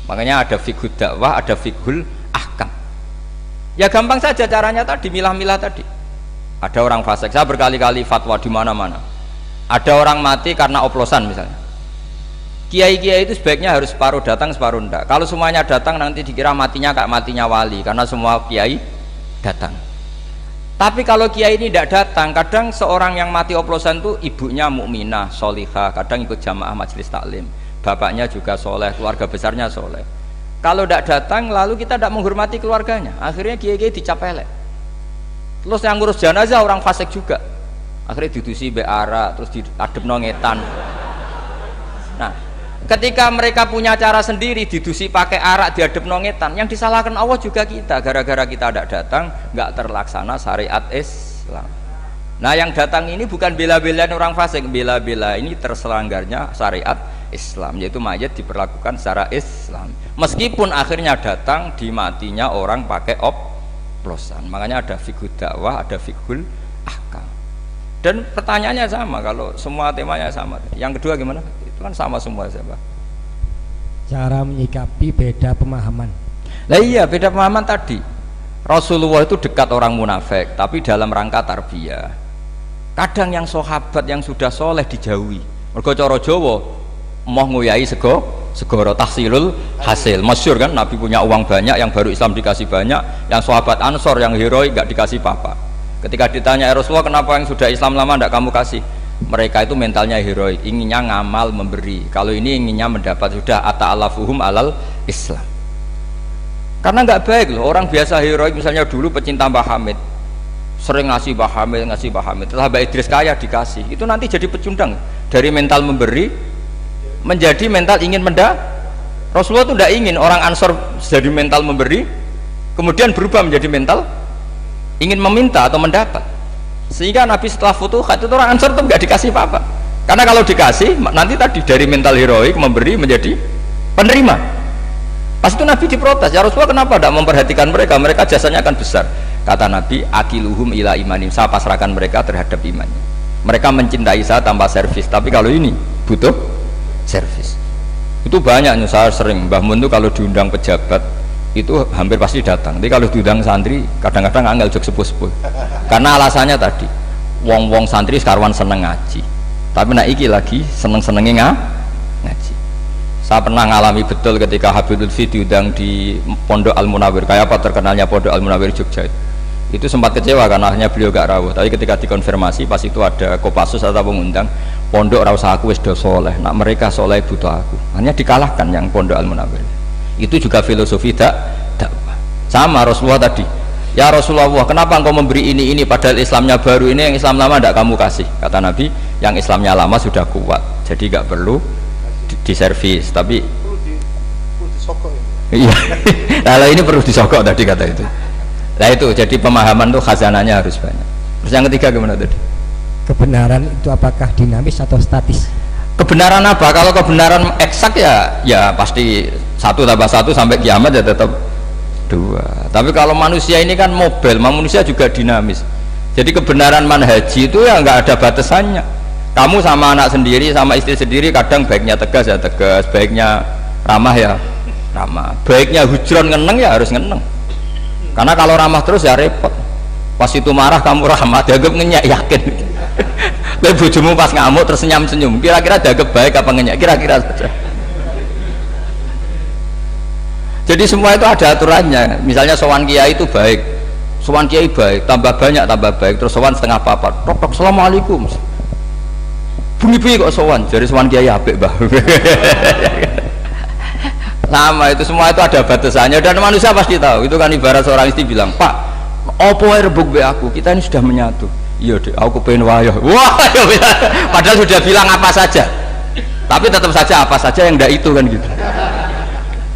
Makanya ada fiqhud dakwah, ada fiqhul ahkam. Ya gampang saja caranya tadi, milah-milah tadi. Ada orang fasik, saya berkali-kali fatwa di mana-mana. Ada orang mati karena oplosan misalnya. Kiai-kiai itu sebaiknya harus separuh datang, separuh enggak. Kalau semuanya datang nanti dikira matinya kayak matinya wali, karena semua kiai datang. Tapi kalau kiai ini tidak datang, kadang seorang yang mati oplosan itu ibunya mukminah, solihah, kadang ikut jamaah majelis taklim, bapaknya juga soleh, keluarga besarnya soleh. Kalau tidak datang, lalu kita tidak menghormati keluarganya, akhirnya kiai-kiai dicapelek. Terus yang ngurus jenazah orang fasik juga, akhirnya didusi beara, terus diadep nongetan. Nah ketika mereka punya cara sendiri, didusi pakai arak, diadep nongetan, yang disalahkan Allah juga kita, gara-gara kita tidak datang, nggak terlaksana syariat Islam. Nah yang datang ini bukan bela-belain orang fasik, bela-bela ini terselanggarnya syariat Islam, yaitu mayat diperlakukan secara Islam, meskipun akhirnya datang di matinya orang pakai oplosan. Makanya ada fiqhud dakwah, ada fiqhul ahkam. Dan pertanyaannya sama, kalau semua temanya sama. Yang kedua gimana? Itu kan sama semua siapa? Cara menyikapi beda pemahaman. Lah iya, beda pemahaman tadi. Rasulullah itu dekat orang munafik, tapi dalam rangka tarbiyah. Kadang yang sahabat yang sudah soleh dijauhi. Mergo cara Jawa, moh nguyai segoro tahsilul hasil. Masyhur kan, Nabi punya uang banyak, yang baru Islam dikasih banyak, yang sahabat Ansor yang heroik gak dikasih apa-apa. Ketika ditanya Rasulullah, kenapa yang sudah Islam lama tidak kamu kasih? Mereka itu mentalnya heroik, inginnya ngamal memberi. Kalau ini inginnya mendapat, sudah ata'alafuhum alal Islam. Karena nggak baik loh orang biasa heroik, misalnya dulu pecinta Mbah Hamid, sering ngasih Mbah Hamid, setelah Mbah Idris kaya dikasih, itu nanti jadi pecundang. Dari mental memberi menjadi mental ingin Rasulullah itu tidak ingin orang Ansor jadi mental memberi, kemudian berubah menjadi mental ingin meminta atau mendapat. Sehingga Nabi setelah Futuhat itu orang Ansor itu nggak dikasih apa-apa. Karena kalau dikasih nanti tadi dari mental heroik memberi menjadi penerima. Pas itu Nabi diprotes, ya Rasulullah kenapa tidak memperhatikan mereka? Mereka jasanya akan besar. Kata Nabi, akiluhum ila imanim, saya pasrahkan mereka terhadap imannya. Mereka mencintai saya tanpa servis, tapi kalau ini butuh servis. Itu banyaknya, saya sering Mbah Mun itu kalau diundang pejabat itu hampir pasti datang. Tapi kalau diundang santri kadang-kadang angel jog sepuh-sepuh. Karena alasannya tadi, wong-wong santri sekarang seneng ngaji. Tapi nak iki lagi seneng-senengnya ngaji. Saya pernah ngalami betul ketika Habib Lutfi diundang di Pondok Al-Munawir. Kayak apa terkenalnya Pondok Al-Munawir Jogja itu. Itu sempat kecewa karena akhirnya beliau gak rawuh. Tapi ketika dikonfirmasi pas itu ada Kopassus atau pengundang, pondok rawuh aku wis do soleh. Nak mereka soleh butuh aku. Hanya dikalahkan yang Pondok Al-Munawir. Itu juga filosofi dakwah. Sama Rasulullah tadi. Ya Rasulullah, kenapa engkau memberi ini padahal Islamnya baru, ini yang Islam lama tidak kamu kasih? Kata Nabi, yang Islamnya lama sudah kuat, jadi nggak perlu diservis, tapi perlu disokok ini. iya. Kalau ini perlu disokok tadi kata itu. Nah itu jadi pemahaman tuh khazanahnya harus banyak. Terus yang ketiga gimana tadi? Kebenaran itu apakah dinamis atau statis? Kebenaran apa? Kalau kebenaran eksak ya pasti 1 tambah 1 sampai kiamat ya tetap 2. Tapi kalau manusia ini kan mobil, manusia juga dinamis. Jadi kebenaran manhaji itu ya nggak ada batasannya. Kamu sama anak sendiri, sama istri sendiri, kadang baiknya tegas ya tegas, baiknya ramah ya ramah, baiknya hujron ngeneng ya harus ngeneng. Karena kalau ramah terus ya repot. Pas itu marah kamu ramah, dianggap ngenyak, yakin. Tapi bojomu pas ngamuk terus senyum-senyum, kira-kira dianggap baik apa ngenyak? Kira-kira saja. Jadi semua itu ada aturannya. Misalnya sowan kiai itu baik, sowan kiai baik, tambah banyak tambah baik, terus sowan setengah papat, tok assalamualaikum. Bunyi-bunyi kok sowan, jadi sowan kiai apik bah. Sama itu, semua itu ada batasannya dan manusia pasti tahu. Itu kan ibarat seorang istri bilang, Pak, opo ae rebuk be aku, kita ini sudah menyatu. Iya deh, aku pengen wayah. Wah, padahal sudah bilang apa saja, tapi tetap saja apa saja yang enggak itu kan gitu.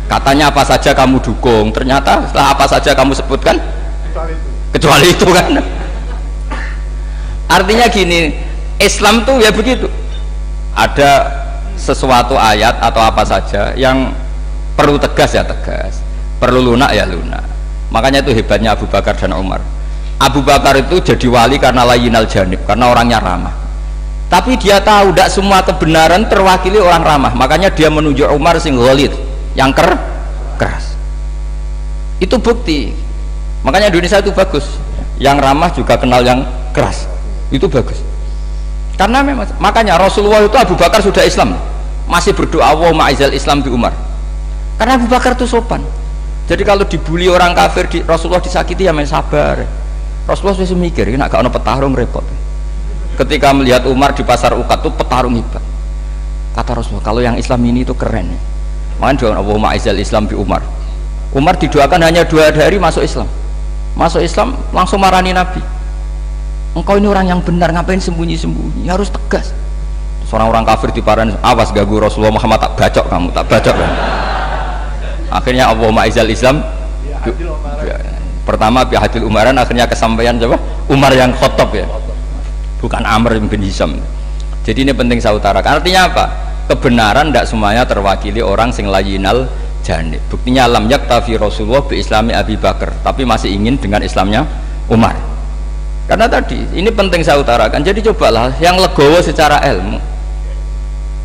Katanya apa saja kamu dukung, ternyata setelah apa saja kamu sebutkan kecuali itu kan. Artinya gini, Islam tuh ya begitu, ada sesuatu ayat atau apa saja yang perlu tegas ya tegas, perlu lunak ya lunak. Makanya itu hebatnya Abu Bakar dan Umar. Abu Bakar itu jadi wali karena layinal janib, karena orangnya ramah. Tapi dia tahu tidak semua kebenaran terwakili orang ramah, makanya dia menunjuk Umar sing ghalid, yang keras. Itu bukti. Makanya Indonesia itu bagus, yang ramah juga kenal yang keras, itu bagus. Karena memang, makanya Rasulullah itu Abu Bakar sudah Islam masih berdoa wa ma'izal Islam di Umar, karena Abu Bakar itu sopan. Jadi kalau dibully orang kafir, Rasulullah disakiti ya main sabar. Rasulullah sudah mikir, nak gak ada petarung repot. Ketika melihat Umar di pasar Uqad itu petarung hebat, kata Rasulullah, kalau yang Islam ini itu keren. Makanya doa Allahumma aizal Islam bi Umar. Umar didoakan hanya 2 hari masuk Islam. Masuk Islam langsung marani Nabi. Engkau ini orang yang benar, ngapain sembunyi-sembunyi? Harus tegas. Seorang orang kafir diparani, awas ganggu Rasulullah Muhammad, tak bacok kamu, tak bacok. Akhirnya Allahumma aizal Islam. Pertama bihadil Umaran, akhirnya kesampaian coba Umar yang khotob ya, bukan Amr bin Hisham. Jadi ini penting saya utarakan. Artinya apa? Kebenaran tidak semuanya terwakili orang sing layinal janib. Buktinya lam yaktafi Rasulullah bi islami Abi Bakar, tapi masih ingin dengan Islamnya Umar. Karena tadi ini penting saya utarakan. Jadi cobalah yang legowo secara ilmu.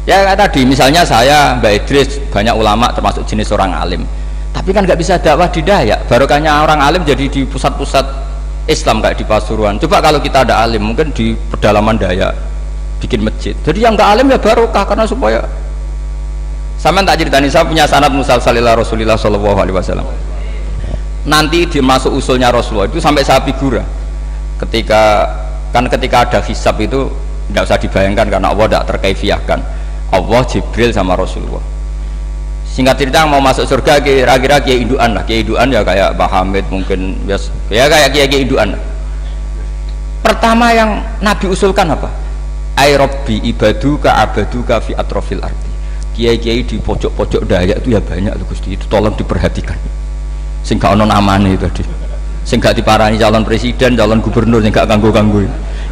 Ya kayak tadi misalnya saya Mbak Idris, banyak ulama termasuk jenis orang alim, tapi kan nggak bisa dakwah di Dayak. Barokahnya orang alim jadi di pusat-pusat Islam kayak di Pasuruan. Coba kalau kita ada alim, mungkin di pedalaman Dayak bikin masjid. Jadi yang nggak alim ya barokah, karena supaya sama tak ceritani, saya punya sanad musalsal ila Rasulillah sallallahu alaihi wasallam. Nanti dimasuk usulnya Rasulullah itu sampai saya figura. Ketika ada hisab itu tidak usah dibayangkan karena Allah tidak terkaifiahkan. Allah, Jibril sama Rasulullah. Singkat cerita mau masuk surga kira-kira kiai induan lah, kiai induan ya kayak Mbah Hamid mungkin ya kayak kiai induan. Pertama yang Nabi usulkan apa? Ai Rabbi ibaduka abaduka fi atrofil ardi. Kiai-kiai di pojok-pojok Dayak itu ya banyak tuh Gusti, itu tolong diperhatikan. Sing gak ono namane tadi. Sing gak diparani calon presiden, calon gubernur, sing gak ganggu-ganggu.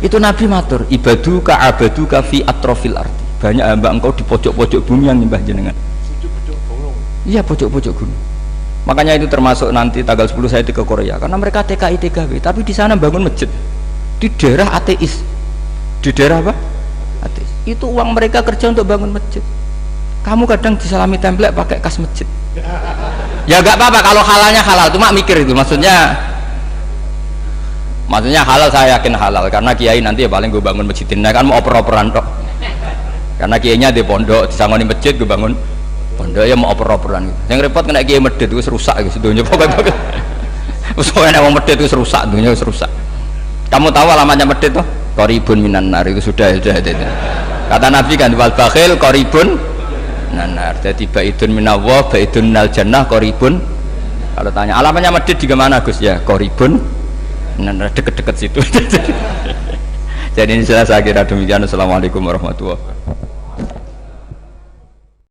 Itu Nabi matur, ibaduka abaduka fi atrofil ardi. Banyak hamba engkau di pojok-pojok bumi yang nyembah jenengan. Iya, pojok-pojok gunung. Makanya itu termasuk nanti tanggal 10 saya ke Korea, karena mereka TKI TKW, tapi di sana bangun masjid di daerah ateis. Di daerah apa? Ateis. Itu uang mereka kerja untuk bangun masjid. Kamu kadang disalami template pakai kas masjid. Ya gak apa-apa kalau halalnya halal, cuma mikir itu maksudnya halal, saya yakin halal karena kiai nanti ya paling gue bangun masjid ini kan mau oper-operan tok, karena kiainya di pondok disangoni masjid, gue bangun pondok ya mau oper-operan gitu. Yang repot kena kiai medit itu rusak gitu dunia pokoknya soalnya mau medit itu rusak, dunia rusak. Kamu tahu alamatnya medit tuh koribun minan nar, itu sudah itu. Kata Nabi kan wal bakhil koribun nanar, jadi baidun minallah baidun minal jannah koribun. Kalau tanya alamatnya medit di mana Gus, ya koribun nanar, deket-deket situ. Jadi ini saya kira demikian. Assalamualaikum warahmatullahi wabarakatuh.